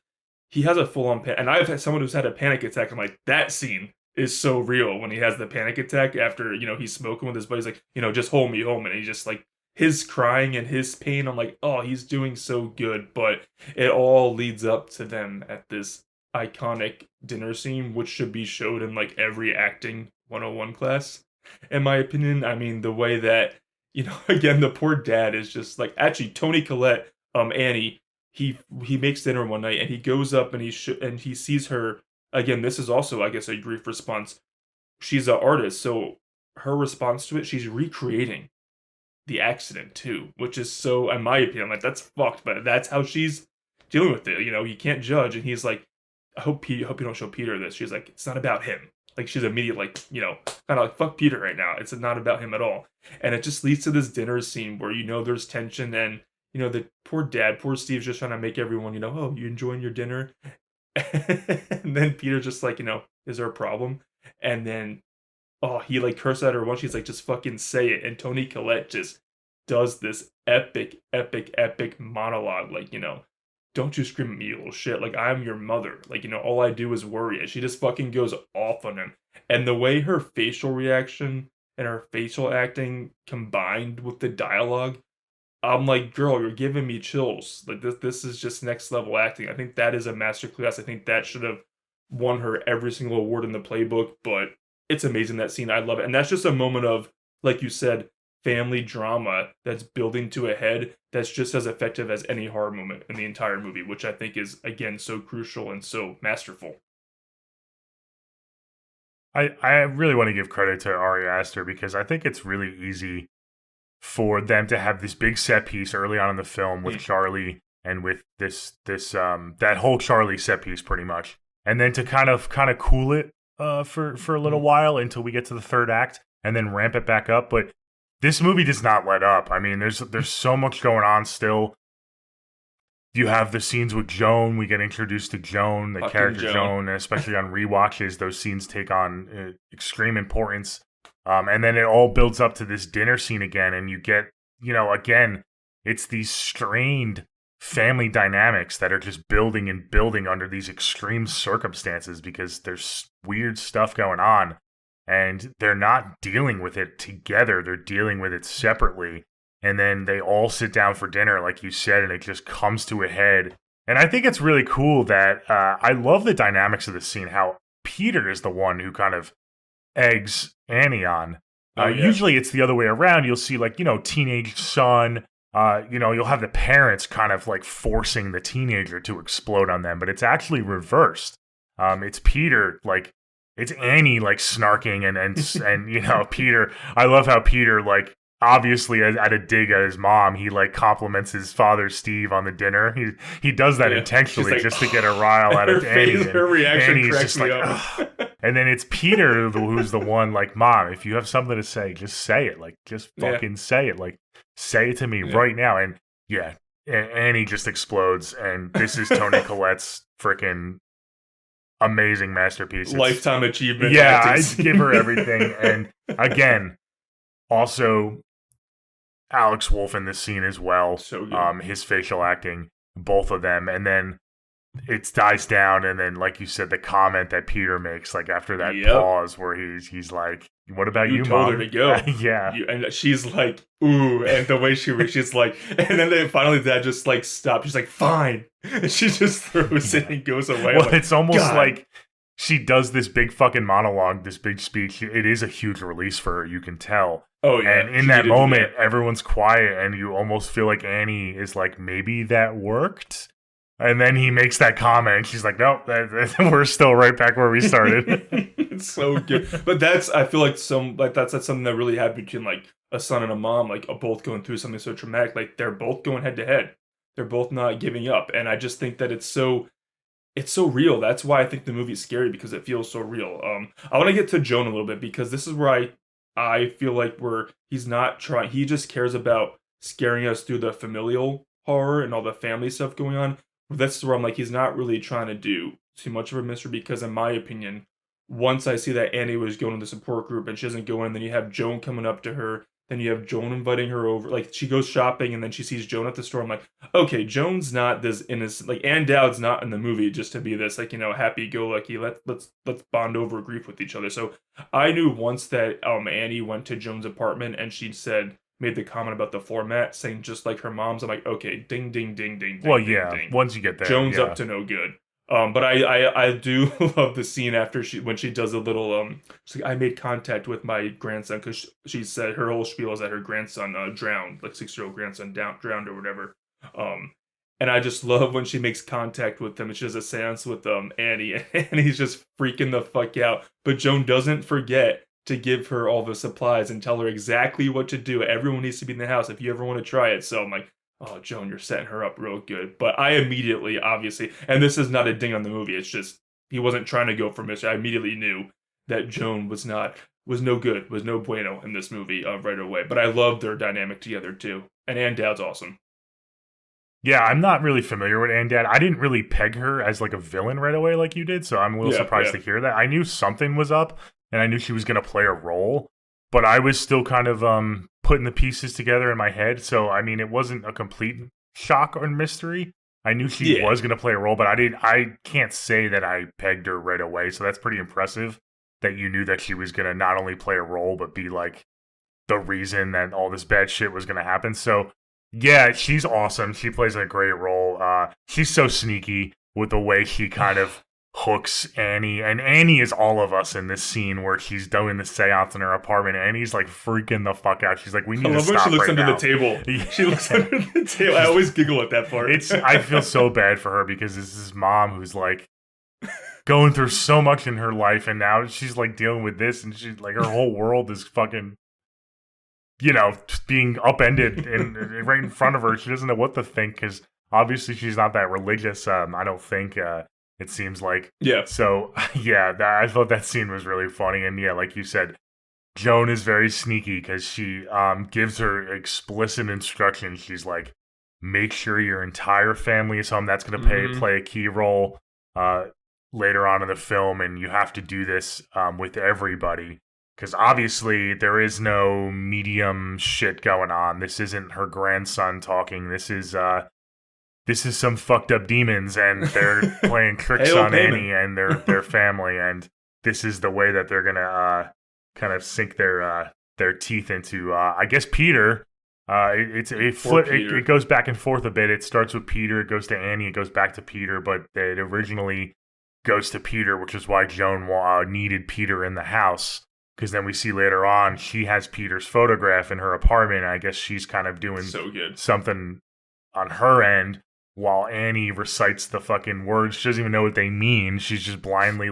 He has a full on and I've had someone who's had a panic attack. I'm like, that scene is so real when he has the panic attack after, he's smoking with his buddies, like, just hold me home. And he's just like, his crying and his pain. I'm like, oh, he's doing so good. But it all leads up to them at this iconic dinner scene, which should be showed in like every acting 101 class. In my opinion, I mean, the way that, again, the poor dad is just like, actually, Tony Collette, Annie, he makes dinner one night and he goes up and he sees her. Again, this is also, I guess, a grief response. She's an artist, so her response to it, she's recreating the accident too, which is so, in my opinion, like, that's fucked, but that's how she's dealing with it. You can't judge. And he's like, I hope you don't show Peter this. She's like, it's not about him. Like, she's immediately like, kind of like, fuck Peter right now. It's not about him at all. And it just leads to this dinner scene where, there's tension and, the poor dad, poor Steve's just trying to make everyone, oh, you enjoying your dinner? And then Peter's just like, is there a problem? And then, oh, he like curses at her once. She's like, just fucking say it. And Tony Collette just does this epic monologue. Like, don't you scream at me, you little shit. Like, I'm your mother. Like, all I do is worry. And she just fucking goes off on him. And the way her facial reaction and her facial acting combined with the dialogue, I'm like, girl, you're giving me chills. Like, this is just next level acting. I think that is a masterclass. I think that should have won her every single award in the playbook. But it's amazing, that scene. I love it. And that's just a moment of, like you said, family drama that's building to a head that's just as effective as any horror moment in the entire movie, which I think is, again, so crucial and so masterful. I really want to give credit to Ari Aster because I think it's really easy for them to have this big set piece early on in the film with Charlie and with this that whole Charlie set piece pretty much, and then to kind of cool it for a little while until we get to the third act and then ramp it back up. But this movie does not let up. I mean, there's so much going on still. You have the scenes with Joan. We get introduced to Joan, the character Joan, and especially on rewatches, those scenes take on extreme importance. And then it all builds up to this dinner scene again, and you get, again, it's these strained family dynamics that are just building and building under these extreme circumstances because there's weird stuff going on. And they're not dealing with it together. They're dealing with it separately. And then they all sit down for dinner, like you said, and it just comes to a head. And I think it's really cool that I love the dynamics of the scene, how Peter is the one who kind of eggs Annie on. Usually it's the other way around. You'll see, like, teenage son, you'll have the parents kind of like forcing the teenager to explode on them, but it's actually reversed. It's Peter, like, it's Annie like snarking and Peter. I love how Peter, like, obviously at a dig at his mom, he like compliments his father Steve on the dinner. He does that intentionally, like, just to get a rile out of Annie. Her reaction Annie's cracks just me like, up. And then it's Peter who's the one like, Mom, if you have something to say, just say it. Like, just fucking say it. Like, say it to me right now. And Annie just explodes. And this is Toni Collette's freaking amazing masterpiece. Lifetime achievement. Yeah, I give her everything. And again, also Alex Wolff in this scene as well. So good. His facial acting, both of them. And then it dies down, and then, like you said, the comment that Peter makes, like, after that pause where he's like, what about you, You told Mom? her to go. Yeah. And she's like, ooh, and the way she's like, and then finally Dad just, like, stops. She's like, fine. And she just throws it and goes away. Well, like, it's almost God. like she does this big fucking monologue, this big speech. It is a huge release for her, you can tell. Oh, yeah. And in that moment, everyone's quiet, and you almost feel like Annie is like, maybe that worked? And then he makes that comment, and she's like, nope, we're still right back where we started. It's so good. But I feel like that's something that really happened between, like, a son and a mom, like, both going through something so traumatic. Like, they're both going head to head. They're both not giving up. And I just think that it's so real. That's why I think the movie's scary, because it feels so real. I want to get to Joan a little bit, because this is where I feel like he's not trying. He just cares about scaring us through the familial horror and all the family stuff going on. That's where I'm like, he's not really trying to do too much of a mystery because, in my opinion, once I see that Annie was going to the support group and she doesn't go in, then you have Joan coming up to her, then you have Joan inviting her over. Like, she goes shopping and then she sees Joan at the store. I'm like, okay, Joan's not this innocent. Like, Ann Dowd's not in the movie just to be this, like, happy-go-lucky. Let's bond over grief with each other. So I knew once that Annie went to Joan's apartment and she made the comment about the format, saying just like her mom's. I'm like, okay, ding, ding, ding, ding, ding. Well, ding, yeah. ding. Once you get there, Joan's yeah. up to no good. But I do love the scene after when she does a little she's like, I made contact with my grandson, because she said her whole spiel is that her grandson drowned, like 6-year-old grandson drowned or whatever. And I just love when she makes contact with him and she does a seance with Annie, and he's just freaking the fuck out. But Joan doesn't forget to give her all the supplies and tell her exactly what to do. Everyone needs to be in the house if you ever want to try it. So I'm like, oh, Joan, you're setting her up real good. But I immediately, obviously, and this is not a ding on the movie, it's just, he wasn't trying to go for mystery. I immediately knew that Joan was no good, was no bueno in this movie right away. But I love their dynamic together, too. And Ann Dowd's awesome. Yeah, I'm not really familiar with Ann Dowd. I didn't really peg her as like a villain right away like you did, so I'm a little surprised to hear that. I knew something was up, and I knew she was going to play a role, but I was still kind of putting the pieces together in my head. So, I mean, it wasn't a complete shock or mystery. I knew she was going to play a role, but I can't say that I pegged her right away. So that's pretty impressive that you knew that she was going to not only play a role, but be like the reason that all this bad shit was going to happen. So, yeah, she's awesome. She plays a great role. She's so sneaky with the way she kind of hooks Annie, and Annie is all of us in this scene where she's doing the seance in her apartment. Annie's like freaking the fuck out. She's like, "We need to stop." I love when she looks under the table. She looks under the table. I always giggle at that part. I feel so bad for her because this is mom who's like going through so much in her life, and now she's like dealing with this, and she's like, her whole world is fucking, being upended and right in front of her. She doesn't know what to think because obviously she's not that religious. I don't think. It seems like. Yeah. So, yeah, I thought that scene was really funny. And yeah, like you said, Joan is very sneaky because she gives her explicit instructions. She's like, make sure your entire family is home. That's going to play a key role later on in the film. And you have to do this with everybody. Because obviously there is no medium shit going on. This isn't her grandson talking. This is some fucked up demons, and they're playing tricks on Annie and their family, and this is the way that they're gonna kind of sink their teeth into. I guess Peter. It goes back and forth a bit. It starts with Peter, it goes to Annie, it goes back to Peter, but it originally goes to Peter, which is why Joan needed Peter in the house. Because then we see later on she has Peter's photograph in her apartment. And I guess she's kind of doing something on her end. While Annie recites the fucking words, she doesn't even know what they mean. She's just blindly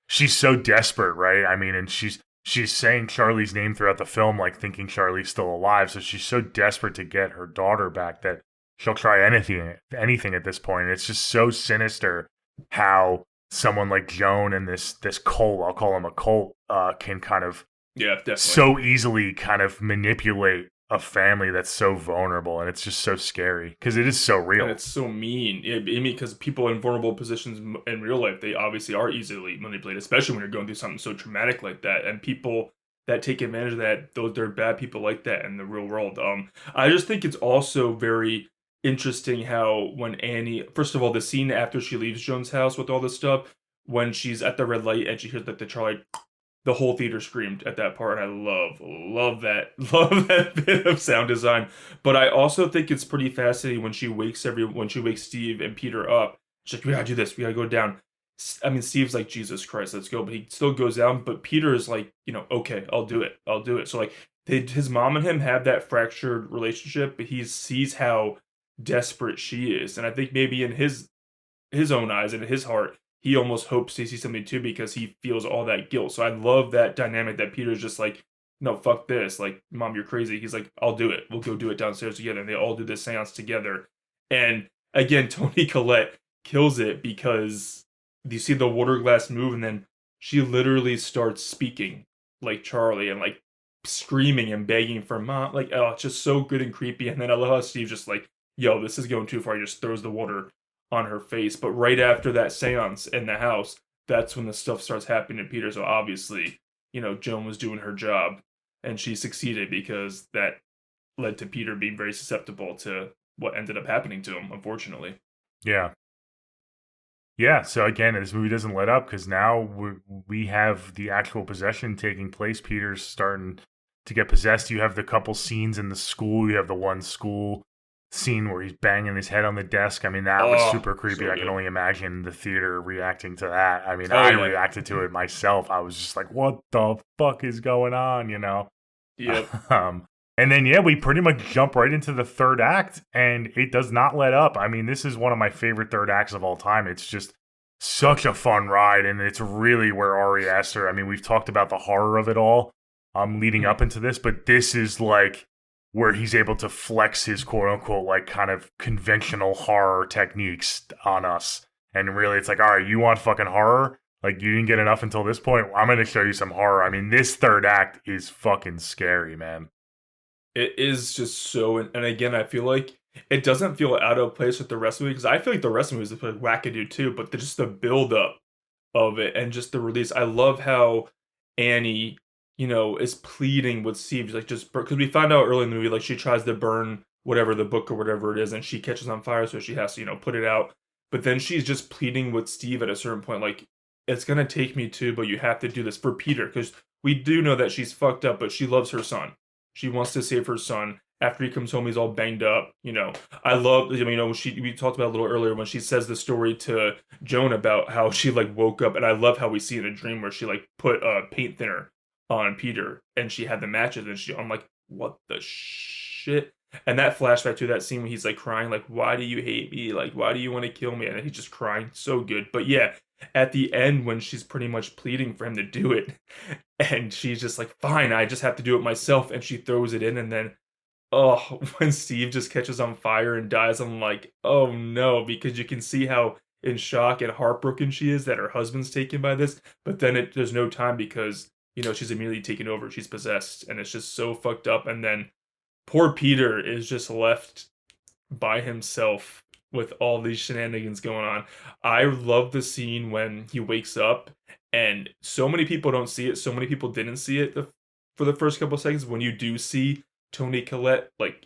she's so desperate, right? I mean, and she's saying Charlie's name throughout the film, like thinking Charlie's still alive. So she's so desperate to get her daughter back that she'll try anything at this point. And it's just so sinister how someone like Joan and this cult, I'll call him a cult, can kind of so easily kind of manipulate a family that's so vulnerable, and it's just so scary because it is so real. And it's so mean. I mean, because people in vulnerable positions in real life, they obviously are easily manipulated, especially when you're going through something so traumatic like that. And people that take advantage of that, they're bad people like that in the real world. I just think it's also very interesting how when Annie, first of all, the scene after she leaves Joan's house with all this stuff, when she's at the red light and she hears that the Charlie, the whole theater screamed at that part, and I love that bit of sound design. But I also think it's pretty fascinating when she wakes Steve and Peter up. She's like, we gotta do this, we gotta go down. I mean, Steve's like, Jesus Christ, let's go. But he still goes down. But Peter is like, okay, I'll do it. So like, his mom and him have that fractured relationship, but he sees how desperate she is, and I think maybe in his own eyes and in his heart, he almost hopes to see something too because he feels all that guilt. So I love that dynamic that Peter's just like, no, fuck this. Like, Mom, you're crazy. He's like, I'll do it. We'll go do it downstairs together. And they all do this seance together. And again, Toni Collette kills it because you see the water glass move, and then she literally starts speaking like Charlie and like screaming and begging for Mom. Like, oh, it's just so good and creepy. And then I love how Steve just like yo, this is going too far. He just throws the water on her face. But right after that seance in the house, that's when the stuff starts happening to Peter. So obviously, Joan was doing her job and she succeeded because that led to Peter being very susceptible to what ended up happening to him, unfortunately. Yeah. Yeah, so again, this movie doesn't let up because now we have the actual possession taking place. Peter's starting to get possessed. You have the couple scenes in the school. You have the one school scene where he's banging his head on the desk. I mean, that was super creepy. So I can only imagine the theater reacting to that. I mean, reacted to it myself. I was just like, what the fuck is going on, Yep. And then, we pretty much jump right into the third act, and it does not let up. I mean, this is one of my favorite third acts of all time. It's just such a fun ride, and it's really where Ari Aster, I mean, we've talked about the horror of it all leading up into this, but this is like where he's able to flex his quote-unquote, like, kind of conventional horror techniques on us. And really, it's like, all right, you want fucking horror? Like, you didn't get enough until this point? I'm going to show you some horror. I mean, this third act is fucking scary, man. It is just so, and again, I feel like it doesn't feel out of place with the rest of the movie, because I feel like the rest of the movie is like wackadoo too, but just the build up of it and just the release. I love how Annie, is pleading with Steve, like, just because we find out early in the movie, like, she tries to burn whatever the book or whatever it is, and she catches on fire, so she has to, put it out. But then she's just pleading with Steve at a certain point, like, it's gonna take me too, but you have to do this for Peter, because we do know that she's fucked up, but she loves her son. She wants to save her son. After he comes home, he's all banged up. I love, we talked about a little earlier when she says the story to Joan about how she like woke up, and I love how we see in a dream where she like put paint thinner on Peter, and she had the matches, and I'm like, what the shit? And that flashback to that scene when he's like crying, like, why do you hate me? Like, why do you want to kill me? And he's just crying, so good. But yeah, at the end when she's pretty much pleading for him to do it, and she's just like, fine, I just have to do it myself, and she throws it in, and then when Steve just catches on fire and dies, I'm like, oh no, because you can see how in shock and heartbroken she is that her husband's taken by this, but then there's no time because she's immediately taken over, she's possessed, and it's just so fucked up. And then poor Peter is just left by himself with all these shenanigans going on. I love the scene when he wakes up, and so many people don't see it. So many people didn't see it for the first couple of seconds. When you do see Toni Collette like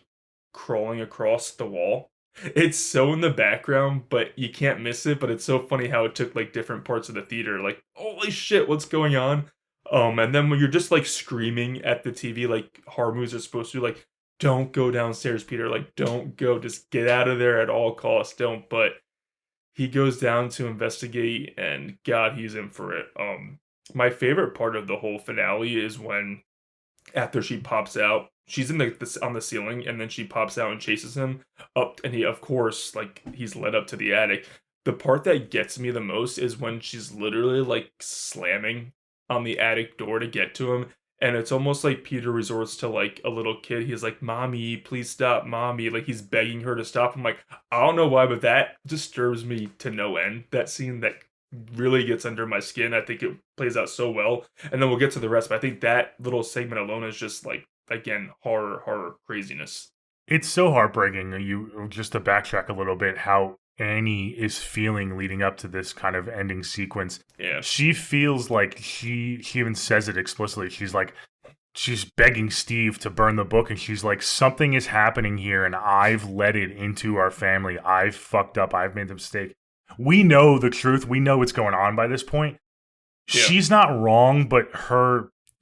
crawling across the wall, it's so in the background, but you can't miss it. But it's so funny how it took like different parts of the theater. Like, holy shit, what's going on? And then when you're just like screaming at the TV, like horror movies are supposed to, like, don't go downstairs, Peter. Like, don't go. Just get out of there at all costs. Don't. But he goes down to investigate, and God, he's in for it. My favorite part of the whole finale is when, after she pops out, she's in on the ceiling, and then she pops out and chases him up, and he, of course, like, he's led up to the attic. The part that gets me the most is when she's literally like slamming on the attic door to get to him. And it's almost like Peter resorts to like a little kid. He's like, mommy, please stop, mommy. Like, he's begging her to stop. I'm like, I don't know why, but that disturbs me to no end. That scene that really gets under my skin. I think it plays out so well. And then we'll get to the rest. But I think that little segment alone is just like, again, horror craziness. It's so heartbreaking. You just to backtrack a little bit, how Annie is feeling leading up to this kind of ending sequence. Yeah. She feels like she even says it explicitly. She's like, she's begging Steve to burn the book, and she's like, something is happening here, and I've let it into our family. I've fucked up. I've made the mistake. We know the truth. We know what's going on by this point. Yeah. She's not wrong, but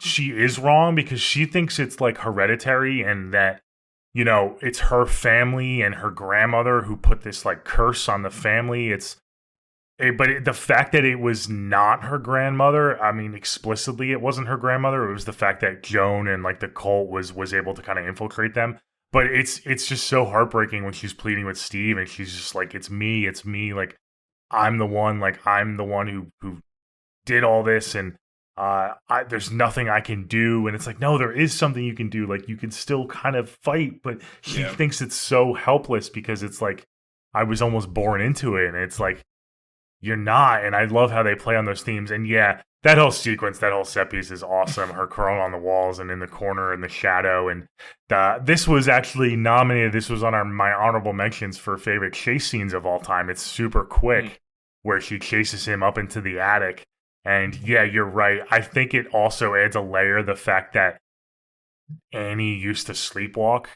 she is wrong because she thinks it's like hereditary, and that, it's her family and her grandmother who put this like curse on the family. But the fact that it was not her grandmother, I mean, explicitly it wasn't her grandmother. It was the fact that Joan and like the cult was able to kind of infiltrate them. But it's just so heartbreaking when she's pleading with Steve, and she's just like, it's me. Like, I'm the one who did all this, and there's nothing I can do. And it's like, no, there is something you can do. Like, you can still kind of fight, but she thinks it's so helpless because it's like, I was almost born into it. And it's like, you're not. And I love how they play on those themes. And yeah, that whole sequence, that whole set piece is awesome. Her crawling on the walls and in the corner in the shadow. And this was actually nominated. This was on my honorable mentions for favorite chase scenes of all time. It's super quick, where she chases him up into the attic. And yeah, you're right. I think it also adds a layer, the fact that Annie used to sleepwalk.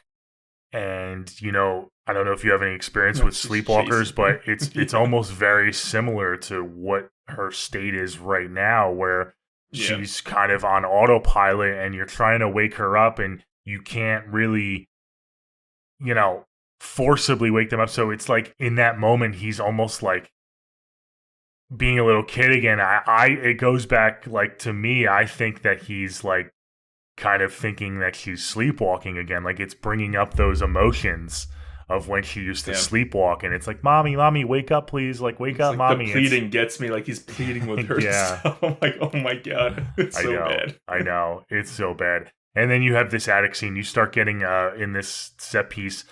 And, you know, I don't know if you have any experience with sleepwalkers, but it's almost very similar to what her state is right now, where she's kind of on autopilot and you're trying to wake her up and you can't really, you know, forcibly wake them up. So it's like in that moment, he's almost like being a little kid again. It goes back, like, to me, I think that he's like kind of thinking that she's sleepwalking again. Like, it's bringing up those emotions of when she used to sleepwalk, and it's like, mommy, wake up, please. Like, wake up, like mommy. The pleading gets me. Like, he's pleading with her. Yeah. So I'm like, oh my God. It's so bad. I know. It's so bad. And then you have this attic scene. You start getting in this set piece.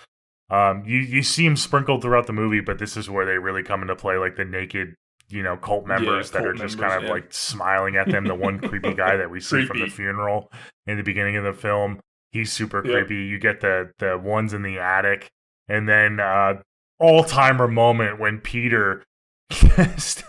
You see him sprinkled throughout the movie, but this is where they really come into play, like the naked, you know, cult members that are just kind of like smiling at them. The one creepy guy that we see from the funeral in the beginning of the film, he's super creepy. You get the ones in the attic, and then all-timer moment when Peter just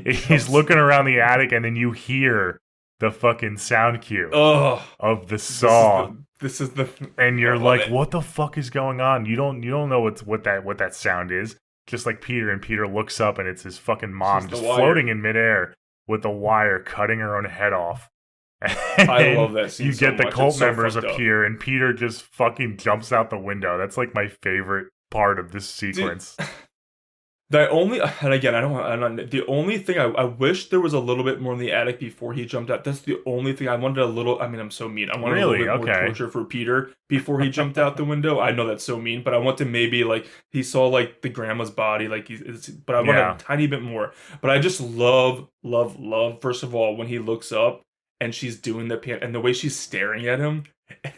he's looking around the attic, and then you hear the fucking sound cue of the song. This is the and you're like, what the fuck is going on? You don't know what that sound is. Just like Peter, and Peter looks up, and it's his fucking mom just floating in midair with the wire, cutting her own head off. And I love that scene. You get the cult members appear, and Peter just fucking jumps out the window. That's like my favorite part of this sequence. The only thing I wish there was a little bit more in the attic before he jumped out. That's the only thing I wanted a little. I mean, I'm so mean. I wanted a little bit more torture for Peter before he jumped out the window. I know that's so mean, but I want to maybe like he saw like the grandma's body, like but I want a tiny bit more. But I just love. First of all, when he looks up and she's doing the piano and the way she's staring at him.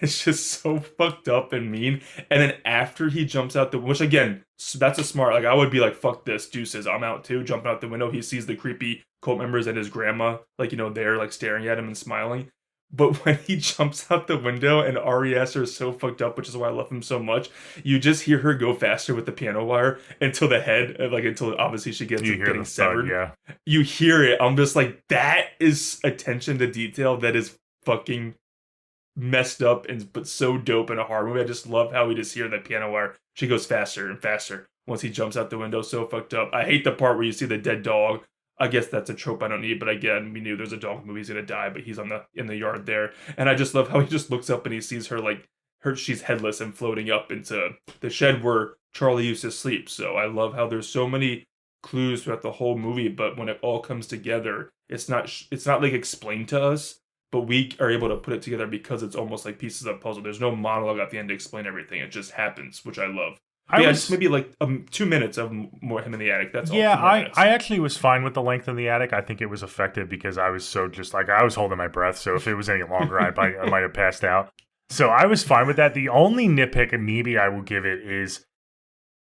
It's just so fucked up and mean. And then after he jumps out which again, that's a smart, like I would be like, fuck this, deuces, I'm out too, jumping out the window. He sees the creepy cult members and his grandma, like, you know, they're like staring at him and smiling. But when he jumps out the window and Ari Aster is so fucked up, which is why I love him so much, you just hear her go faster with the piano wire until the head, like until obviously she gets getting severed. You hear it. I'm just like, that is attention to detail that is fucking messed up but so dope in a horror movie. I just love how we just hear that piano wire. She goes faster and faster once he jumps out the window. So fucked up. I hate the part where you see the dead dog. I guess that's a trope I don't need, but again, we knew there's a dog movie, he's gonna die, but he's in the yard there. And I just love how he just looks up and he sees her she's headless and floating up into the shed where Charlie used to sleep. So I love how there's so many clues throughout the whole movie, but when it all comes together, it's not like explained to us, but we are able to put it together because it's almost like pieces of a puzzle. There's no monologue at the end to explain everything. It just happens, which I love. Just maybe like 2 minutes of more him in the attic. That's all. Yeah, I actually was fine with the length in the attic. I think it was effective because I was so just like, I was holding my breath. So if it was any longer, I might have passed out. So I was fine with that. The only nitpick, and maybe I will give it, is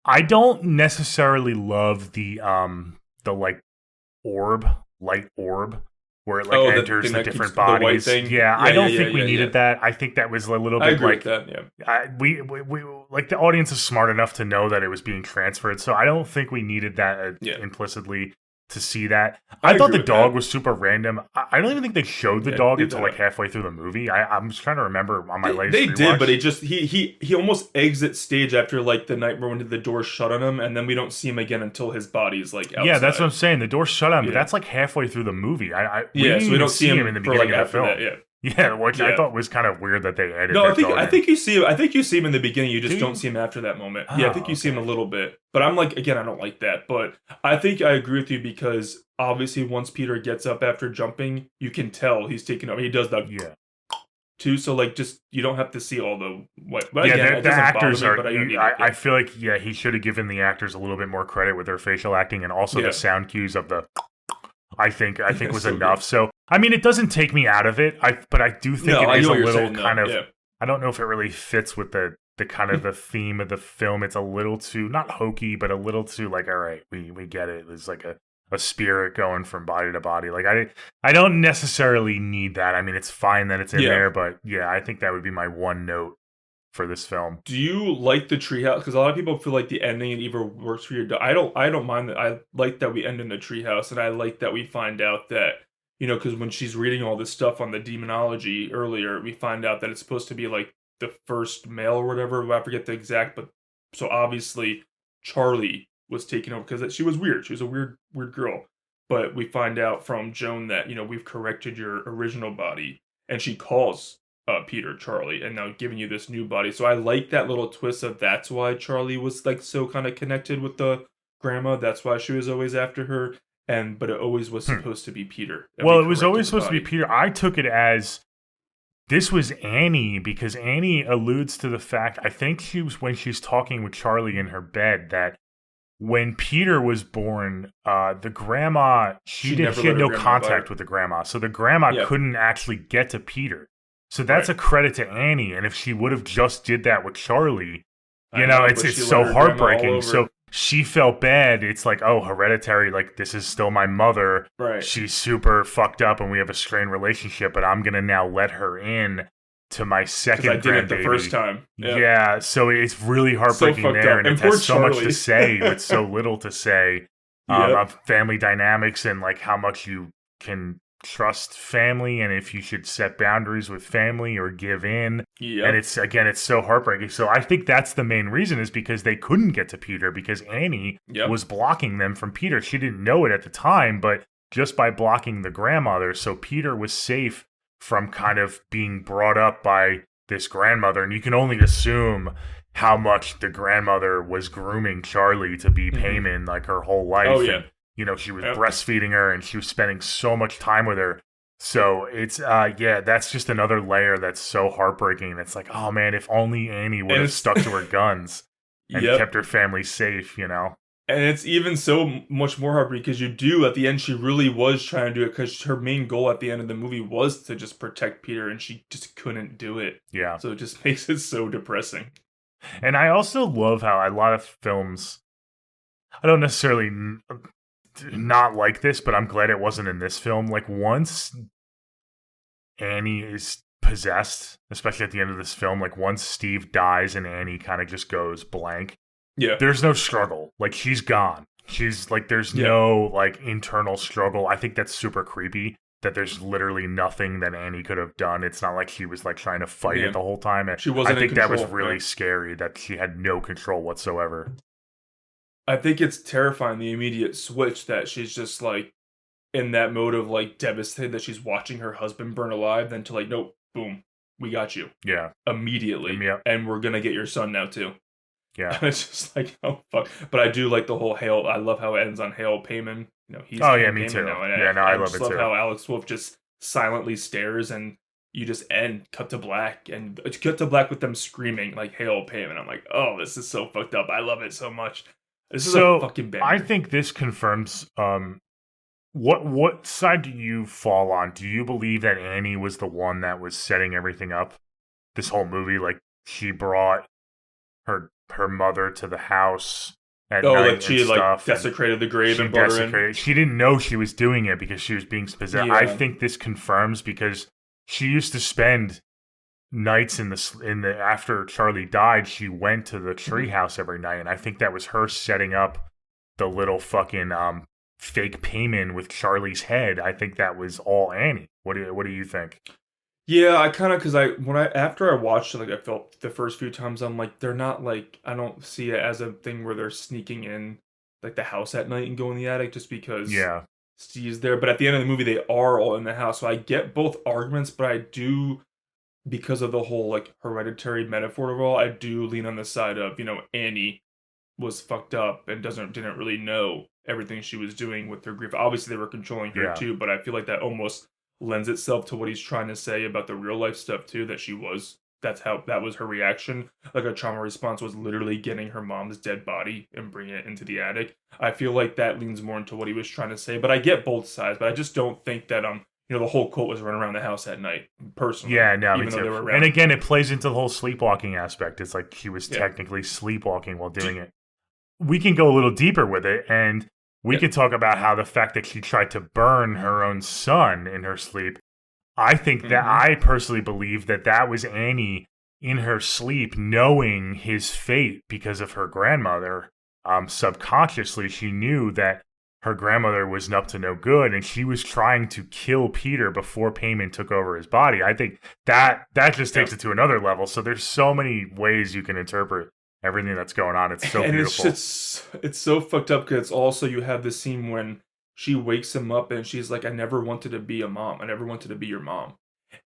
I don't necessarily love the like light orb, where it like enters the different bodies. Yeah, I don't think we needed that. I think that was a little bit like that. Yeah, we like the audience is smart enough to know that it was being transferred, so I don't think we needed that implicitly to see that. I thought the dog was super random. I don't even think they showed the dog until like halfway through the movie. I'm just trying to remember on my latest They rewatch. did, but he almost exits stage after like the night when the door shut on him, and then we don't see him again until his body's like outside. Yeah, that's what I'm saying. The door shut on him, but that's like halfway through the movie. So we don't see him in the beginning of the film. Which I thought was kind of weird that they added. No, I think you see him. I think you see him in the beginning. You just don't see him after that moment. I think you see him a little bit. But I'm like, again, I don't like that. But I think I agree with you because obviously once Peter gets up after jumping, you can tell he's taking over. He does that too. So like, just you don't have to see all the what. But again, the actors are. I feel like he should have given the actors a little bit more credit with their facial acting and also the sound cues of the. I think was enough. Good. So I mean, it doesn't take me out of it. But I do think it is a little kind of. Yeah. I don't know if it really fits with the kind of the theme of the film. It's a little too not hokey, but a little too like, all right, we get it. There's like a a spirit going from body to body. Like I don't necessarily need that. I mean, it's fine that it's in there, but yeah, I think that would be my one note for this film. Do you like the treehouse? Because a lot of people feel like the ending either works for your. I don't mind that. I like that we end in the treehouse, and I like that we find out that, you know, because when she's reading all this stuff on the demonology earlier, we find out that it's supposed to be like the first male or whatever. I forget the exact, but so obviously Charlie was taken over because she was weird. She was a weird girl. But we find out from Joan that, you know, we've corrected your original body, and she calls Peter Charlie, and now giving you this new body. So I like that little twist of that's why Charlie was like so kind of connected with the grandma. That's why she was always after her. But it always was supposed to be Peter. Well, it was always supposed to be Peter. I took it as this was Annie because Annie alludes to the fact, I think she was when she's talking with Charlie in her bed, that when Peter was born, the grandma, she had no contact with the grandma. So the grandma couldn't actually get to Peter. So that's a credit to Annie. And if she would have just did that with Charlie, you know, it's so heartbreaking. So she felt bad. It's like, oh, Hereditary, like, this is still my mother. Right. She's super fucked up and we have a strained relationship, but I'm going to now let her in to my second grandbaby. I did it the first time. Yeah, so it's really heartbreaking so there. And it has so much to say, but so little to say of family dynamics and, like, how much you can trust family and if you should set boundaries with family or give in. And it's so heartbreaking. So I think that's the main reason, is because they couldn't get to Peter because Annie was blocking them from Peter. She didn't know it at the time, but just by blocking the grandmother, so Peter was safe from kind of being brought up by this grandmother. And you can only assume how much the grandmother was grooming Charlie to be Payman like her whole life. Oh, yeah. And, you know, she was breastfeeding her and she was spending so much time with her. So it's, that's just another layer that's so heartbreaking. It's like, oh man, if only Annie would have stuck to her guns and kept her family safe, you know? And it's even so much more heartbreaking because you do, at the end, she really was trying to do it because her main goal at the end of the movie was to just protect Peter and she just couldn't do it. Yeah. So it just makes it so depressing. And I also love how a lot of films, I don't necessarily not like this, but I'm glad it wasn't in this film. Like, once Annie is possessed, especially at the end of this film, like once Steve dies and Annie kind of just goes blank, there's no struggle. Like, she's gone. She's like, there's no like internal struggle. I think that's super creepy that there's literally nothing that Annie could have done. It's not like she was like trying to fight it the whole time. And she wasn't. I think that was really scary that she had no control whatsoever. I think it's terrifying, the immediate switch that she's just like in that mode of like devastated that she's watching her husband burn alive, then to like, nope, boom, we got you. Yeah. Immediately. And we're going to get your son now too. Yeah. And it's just like, oh fuck. But I do like the whole Hail. I love how it ends on Hail Payman. You know, he's me Payman too. Now. And I love it too. I love how Alex Wolff just silently stares and you just cut to black, and it's cut to black with them screaming like Hail Payman. I'm like, oh, this is so fucked up. I love it so much. This is a fucking banger. I think this confirms what side do you fall on? Do you believe that Annie was the one that was setting everything up? This whole movie, like, she brought her mother to the house at night like she like desecrated the grave and brought her in. She didn't know she was doing it because she was being possessed. I think this confirms, because she used to spend nights in the after Charlie died, she went to the treehouse every night, and I think that was her setting up the little fucking fake Payman with Charlie's head. I think that was all Annie. What do you think? Yeah, I kind of, because after I watched it, like, I felt the first few times, I'm like, they're not like, I don't see it as a thing where they're sneaking in like the house at night and go in the attic just because Steve's there. But at the end of the movie, they are all in the house, so I get both arguments, but I do, because of the whole like Hereditary metaphor of all, I do lean on the side of, you know, Annie was fucked up and didn't really know everything she was doing with her grief. Obviously they were controlling her too, but I feel like that almost lends itself to what he's trying to say about the real life stuff too, that that was her reaction. Like, a trauma response was literally getting her mom's dead body and bringing it into the attic. I feel like that leans more into what he was trying to say, but I get both sides, but I just don't think that you know, the whole cult was running around the house at night, personally. Yeah, no, me too. And again, it plays into the whole sleepwalking aspect. It's like she was technically sleepwalking while doing it. We can go a little deeper with it, and We could talk about how the fact that she tried to burn her own son in her sleep. I think that I personally believe that that was Annie in her sleep, knowing his fate because of her grandmother. Subconsciously, she knew that her grandmother was up to no good, and she was trying to kill Peter before Payman took over his body. I think that just takes it to another level. So there's so many ways you can interpret everything that's going on. It's so beautiful. It's so fucked up because it's also, you have this scene when she wakes him up and she's like, I never wanted to be a mom. I never wanted to be your mom.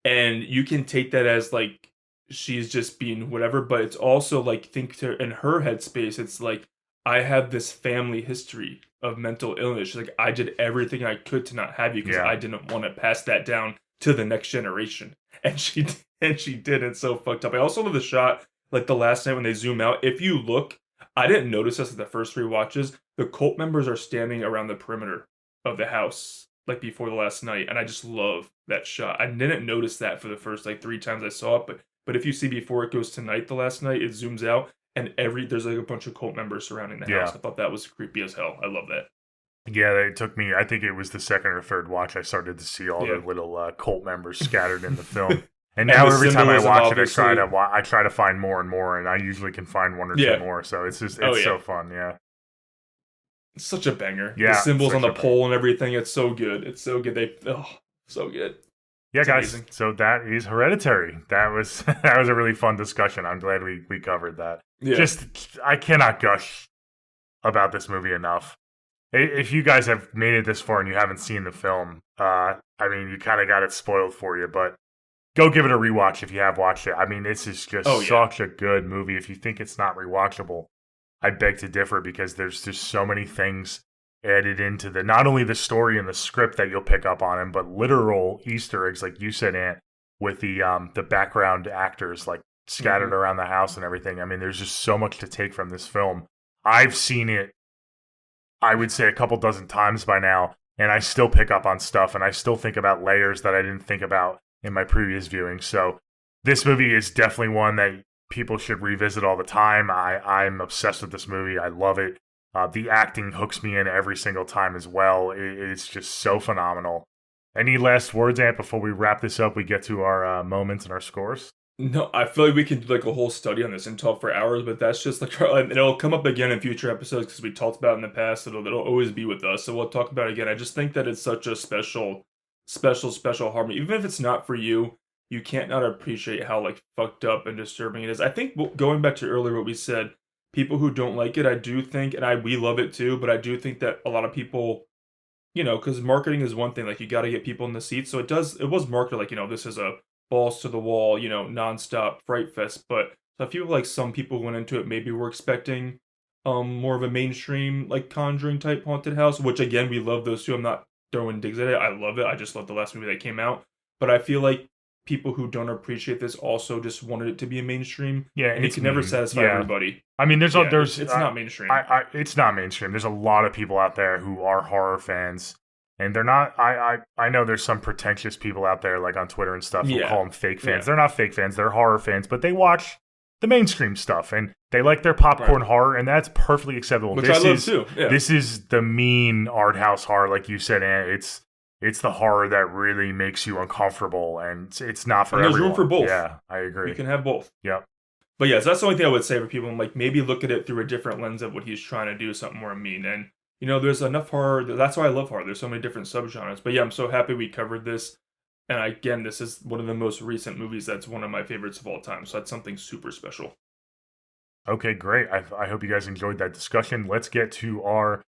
And you can take that as like she's just being whatever, but it's also like, think to in her headspace, it's like, I have this family history of mental illness. She's like, I did everything I could to not have you because I didn't want to pass that down to the next generation. And she did. It's so fucked up. I also love the shot, like the last night when they zoom out. If you look, I didn't notice this at the first 3 watches. The cult members are standing around the perimeter of the house, like before the last night. And I just love that shot. I didn't notice that for the first like 3 times I saw it. But if you see before it goes to night the last night, it zooms out. And there's like a bunch of cult members surrounding the house. I thought that was creepy as hell. I love that. Yeah, it took me, I think it was the second or third watch, I started to see all the little cult members scattered in the film. And now every time I watch it, I try to find more and more, and I usually can find 1 or 2 more. So it's so fun, It's such a banger. Yeah, the symbols on the pole and everything, it's so good. It's so good. So good. Yeah, it's guys. Amazing. So that is Hereditary. That was a really fun discussion. I'm glad we covered that. Yeah. I cannot gush about this movie enough. If you guys have made it this far and you haven't seen the film, I mean, you kind of got it spoiled for you, but go give it a rewatch if you have watched it. I mean, this is just such a good movie. If you think it's not rewatchable, I beg to differ, because there's just so many things added into not only the story and the script that you'll pick up on him, but literal Easter eggs, like you said, Ant, with the background actors like scattered around the house and everything. I mean, there's just so much to take from this film. I've seen it, I would say, a couple dozen times by now, and I still pick up on stuff, and I still think about layers that I didn't think about in my previous viewing. So this movie is definitely one that people should revisit all the time. I'm obsessed with this movie. I love it. The acting hooks me in every single time as well. It's just so phenomenal. Any last words, Ant, before we wrap this up, we get to our moments and our scores? No, I feel like we could do like a whole study on this and talk for hours, but that's just like, it'll come up again in future episodes because we talked about it in the past. It'll always be with us, so we'll talk about it again. I just think that it's such a special horror movie. Even if it's not for you, you can't not appreciate how like fucked up and disturbing it is. I think going back to earlier what we said, people who don't like it, I do think, and we love it too, but I do think that a lot of people, because marketing is one thing, like you got to get people in the seats. So it was marketed like, this is a balls to the wall, nonstop fright fest. But I feel like some people who went into it maybe were expecting more of a mainstream like Conjuring type haunted house, which again, we love those two. I'm not throwing digs at it. I love it. I just love the last movie that came out. But I feel like people who don't appreciate this also just wanted it to be a mainstream. Yeah, and it can never satisfy everybody. I mean, it's not mainstream. It's not mainstream. There's a lot of people out there who are horror fans, and they're not. I know there's some pretentious people out there, like on Twitter and stuff, who call them fake fans. They're not fake fans. They're horror fans, but they watch the mainstream stuff and they like their popcorn horror, and that's perfectly acceptable. Which I love too. Yeah. This is the mean art house horror, like you said, and it's the horror that really makes you uncomfortable, and it's not for everyone. There's room for both. Yeah, I agree. You can have both. Yep. But yeah, so that's the only thing I would say for people. Like, maybe look at it through a different lens of what he's trying to do, something more mean. And, there's enough horror. That's why I love horror. There's so many different subgenres. But yeah, I'm so happy we covered this. And again, this is one of the most recent movies that's one of my favorites of all time. So that's something super special. Okay, great. I hope you guys enjoyed that discussion. Let's get to our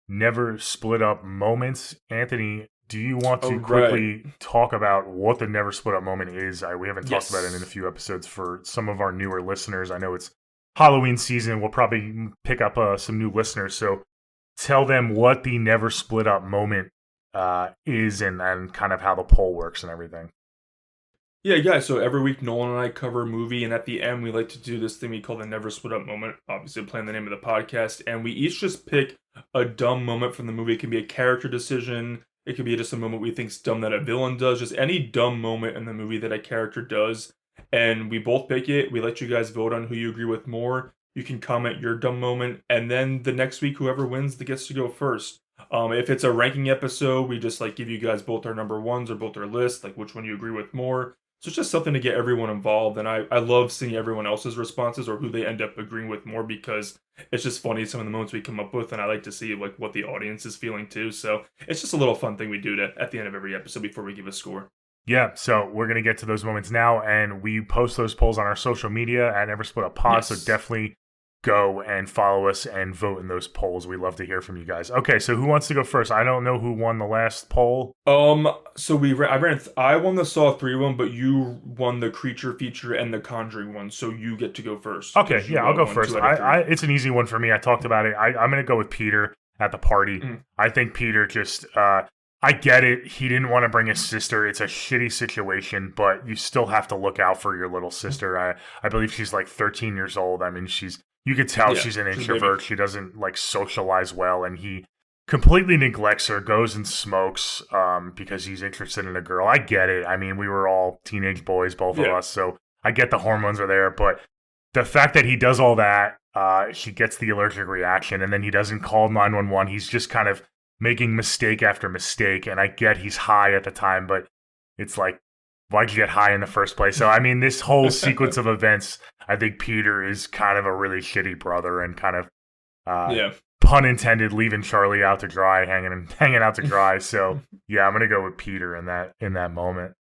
never split up moments. Anthony, do you want to quickly talk about what the never split up moment is? We haven't talked about it in a few episodes for some of our newer listeners. I know it's Halloween season. We'll probably pick up some new listeners. So tell them what the never split up moment is and kind of how the poll works and everything. Yeah, guys, so every week Nolan and I cover a movie, and at the end we like to do this thing we call the never split up moment, obviously playing the name of the podcast, and we each just pick a dumb moment from the movie. It can be a character decision, it could be just a moment we think's dumb that a villain does, just any dumb moment in the movie that a character does, and we both pick it. We let you guys vote on who you agree with more. You can comment your dumb moment, and then the next week whoever wins gets to go first. If it's a ranking episode, we just like give you guys both our number ones or both our lists, like which one you agree with more. So it's just something to get everyone involved. And I love seeing everyone else's responses or who they end up agreeing with more, because it's just funny some of the moments we come up with, and I like to see like what the audience is feeling too. So it's just a little fun thing we do at the end of every episode before we give a score. Yeah, so we're going to get to those moments now, and we post those polls on our social media at Never Split Up Pod, Yes. so definitely go and follow us and vote in those polls. We love to hear from you guys. Okay, so who wants to go first? I don't know who won the last poll. So I won the Saw 3 one, but you won the Creature feature and the Conjuring one, so you get to go first. Okay, yeah, I'll go 1, first. 2 out of 3. It's an easy one for me. I talked about it. I'm going to go with Peter at the party. I think Peter just, I get it. He didn't want to bring his sister. It's a shitty situation, but you still have to look out for your little sister. I believe she's like 13 years old. I mean, you could tell she's an introvert. She doesn't like socialize well, and he completely neglects her, goes and smokes because he's interested in a girl. I get it. I mean, we were all teenage boys, both of us, so I get the hormones are there, but the fact that he does all that, she gets the allergic reaction, and then he doesn't call 911. He's just kind of making mistake after mistake, and I get he's high at the time, but it's like, why'd you get high in the first place? So, I mean, this whole sequence of events, I think Peter is kind of a really shitty brother and kind of, pun intended, leaving Charlie out to dry, hanging out to dry. So, yeah, I'm going to go with Peter in that moment.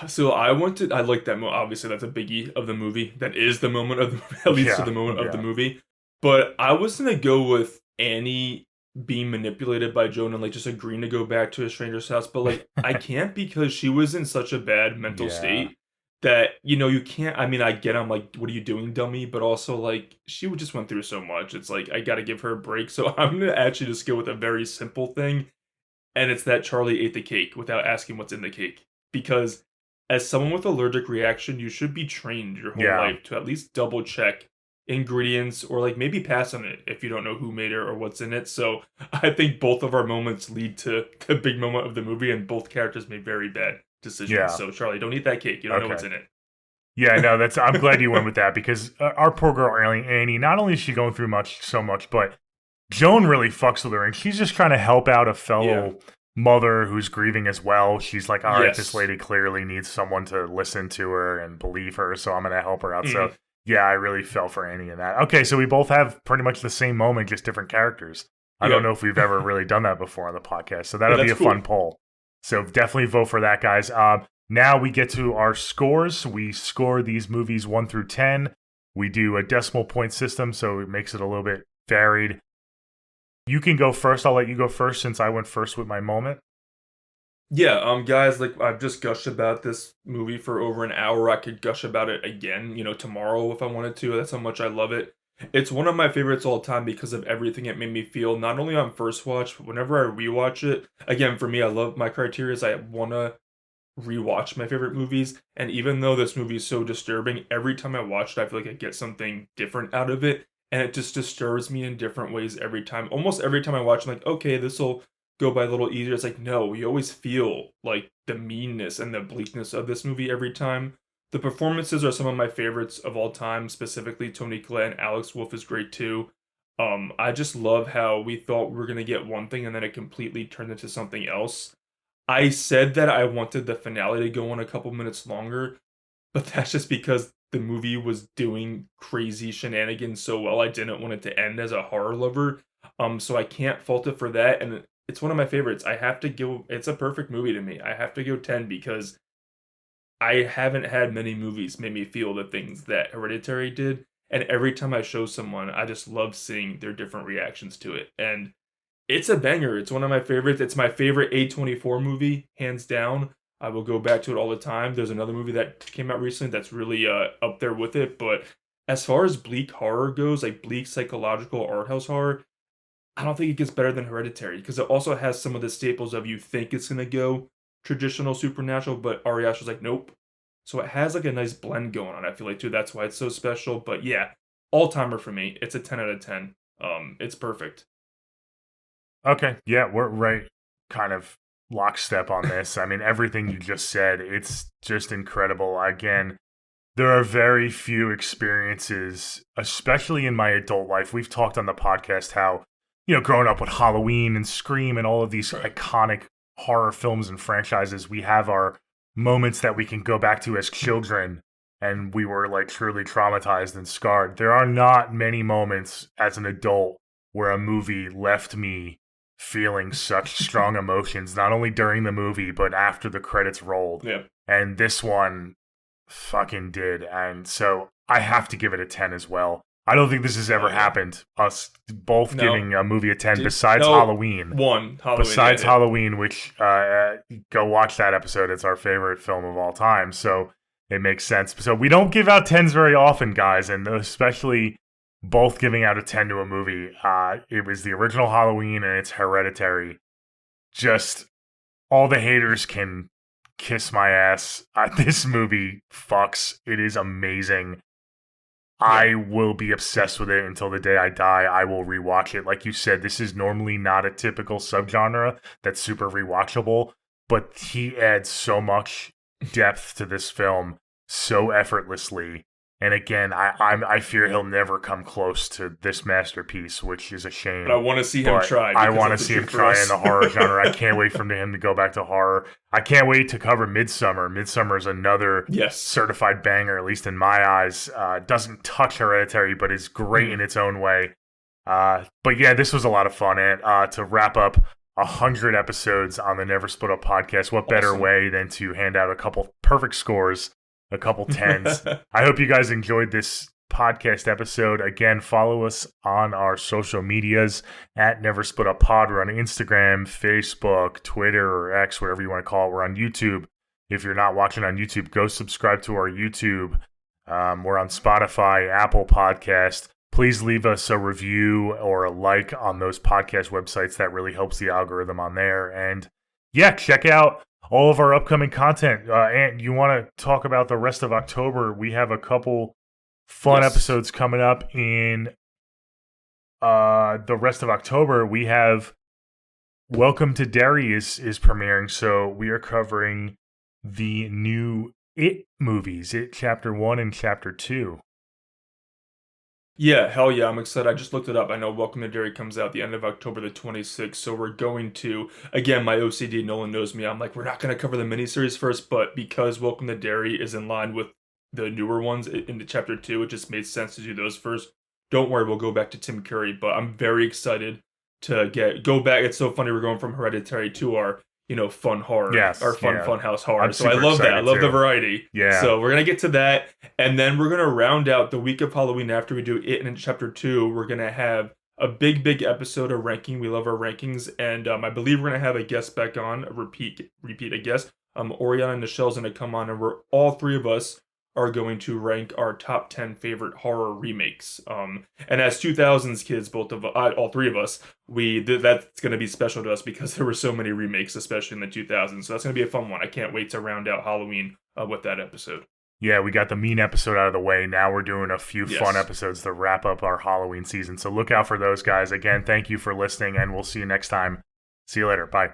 So I like that moment. Obviously, that's a biggie of the movie. That is the moment of the movie, at least to the moment of the movie. But I was going to go with Annie being manipulated by Joan and like just agreeing to go back to a stranger's house, but like I can't, because she was in such a bad mental state that, you know, you can't. I mean, I get, I'm like, what are you doing, dummy? But also like she just went through so much. It's like I gotta give her a break. So I'm gonna actually just go with a very simple thing, and it's that Charlie ate the cake without asking what's in the cake. Because as someone with allergic reaction, you should be trained your whole life to at least double check ingredients, or like maybe pass on it if you don't know who made it or what's in it. So I think both of our moments lead to the big moment of the movie, and both characters made very bad decisions. So Charlie, don't eat that cake. You don't know what's in it. Yeah, no, I'm glad you went with that, because our poor girl Annie, not only is she going through so much, but Joan really fucks with her, and she's just trying to help out a fellow mother who's grieving as well. She's like, all right, this lady clearly needs someone to listen to her and believe her, so I'm going to help her out. So yeah, I really fell for Annie in that. Okay, so we both have pretty much the same moment, just different characters. I don't know if we've ever really done that before on the podcast, so that'll be a fun poll. So definitely vote for that, guys. Now we get to our scores. We score these movies 1 through 10. We do a decimal point system, so it makes it a little bit varied. You can go first. I'll let you go first since I went first with my moment. Yeah, guys, like I've just gushed about this movie for over an hour. I could gush about it again, you know, tomorrow if I wanted to. That's how much I love it. It's one of my favorites all time because of everything it made me feel, not only on first watch, but whenever I rewatch it. Again, for me, I love my criteria is I want to rewatch my favorite movies. And even though this movie is so disturbing, every time I watch it, I feel like I get something different out of it. And it just disturbs me in different ways every time. Almost every time I watch, I'm like, okay, this will go by a little easier. It's like, no, you always feel like the meanness and the bleakness of this movie every time. The performances are some of my favorites of all time, specifically Toni Collette and Alex Wolff is great too. I just love how we thought we were going to get one thing and then it completely turned into something else. I said that I wanted the finale to go on a couple minutes longer, but that's just because the movie was doing crazy shenanigans so well. I didn't want it to end as a horror lover. So I can't fault it for that. And it's one of my favorites. It's a perfect movie to me. I have to go 10 because I haven't had many movies make me feel the things that Hereditary did. And every time I show someone, I just love seeing their different reactions to it. And it's a banger. It's one of my favorites. It's my favorite A24 movie, hands down. I will go back to it all the time. There's another movie that came out recently that's really up there with it. But as far as bleak horror goes, like bleak psychological art house horror, I don't think it gets better than Hereditary because it also has some of the staples of you think it's going to go traditional supernatural, but Ari Aster's like, nope. So it has like a nice blend going on, I feel like, too. That's why it's so special. But yeah, all-timer for me. It's a 10 out of 10. It's perfect. Okay, yeah, we're right kind of lockstep on this. I mean, everything you just said, it's just incredible. Again, there are very few experiences, especially in my adult life. We've talked on the podcast how, growing up with Halloween and Scream and all of these iconic horror films and franchises, we have our moments that we can go back to as children, and we were like truly traumatized and scarred. There are not many moments as an adult where a movie left me feeling such strong emotions, not only during the movie, but after the credits rolled. Yeah. And this one fucking did. And so I have to give it a 10 as well. I don't think this has ever happened. Us both giving a movie a 10 besides Halloween. Besides Halloween, which go watch that episode. It's our favorite film of all time. So it makes sense. So we don't give out 10s very often, guys, and especially both giving out a 10 to a movie. It was the original Halloween and it's Hereditary. Just all the haters can kiss my ass. This movie fucks. It is amazing. I will be obsessed with it until the day I die. I will rewatch it. Like you said, this is normally not a typical subgenre that's super rewatchable, but he adds so much depth to this film so effortlessly. And again, I fear he'll never come close to this masterpiece, which is a shame. But I want to see him try. I want to see him try in the horror genre. I can't wait for him to go back to horror. I can't wait to cover Midsommar. Midsommar is another certified banger, at least in my eyes. Doesn't touch Hereditary, but is great in its own way. But yeah, this was a lot of fun. And to wrap up 100 episodes on the Never Split Up podcast, what better way than to hand out a couple perfect scores, a couple 10s. I hope you guys enjoyed this podcast episode. Again, follow us on our social medias at Never Split Up Pod. We're on Instagram, Facebook, Twitter, or X, whatever you want to call it. We're on YouTube. If you're not watching on YouTube, go subscribe to our YouTube. We're on Spotify, Apple Podcast. Please leave us a review or a like on those podcast websites. That really helps the algorithm on there. And yeah, check out all of our upcoming content. And you want to talk about the rest of October? We have a couple fun episodes coming up in the rest of October. We have Welcome to Derry is premiering, so we are covering the new It movies, It Chapter 1 and Chapter 2. Yeah, hell yeah, I'm excited. I just looked it up. I know Welcome to Derry comes out the end of October the 26th, so we're going to, again, my OCD, Nolan knows me, I'm like, we're not going to cover the miniseries first, but because Welcome to Derry is in line with the newer ones in the Chapter 2, it just made sense to do those first. Don't worry, we'll go back to Tim Curry, but I'm very excited to go back. It's so funny, we're going from Hereditary to our fun horror, our fun house horror. So I love that. I love the variety. Yeah. So we're going to get to that. And then we're going to round out the week of Halloween after we do It in Chapter 2. We're going to have a big episode of ranking. We love our rankings. And I believe we're going to have a guest back on, a repeat a guest. Oriana and Michelle's going to come on, and we're all three of us are going to rank our top 10 favorite horror remakes. And as 2000s kids, all three of us, that's going to be special to us because there were so many remakes, especially in the 2000s. So that's going to be a fun one. I can't wait to round out Halloween with that episode. Yeah, we got the mean episode out of the way. Now we're doing a few fun episodes to wrap up our Halloween season. So look out for those, guys. Again, thank you for listening, and we'll see you next time. See you later. Bye.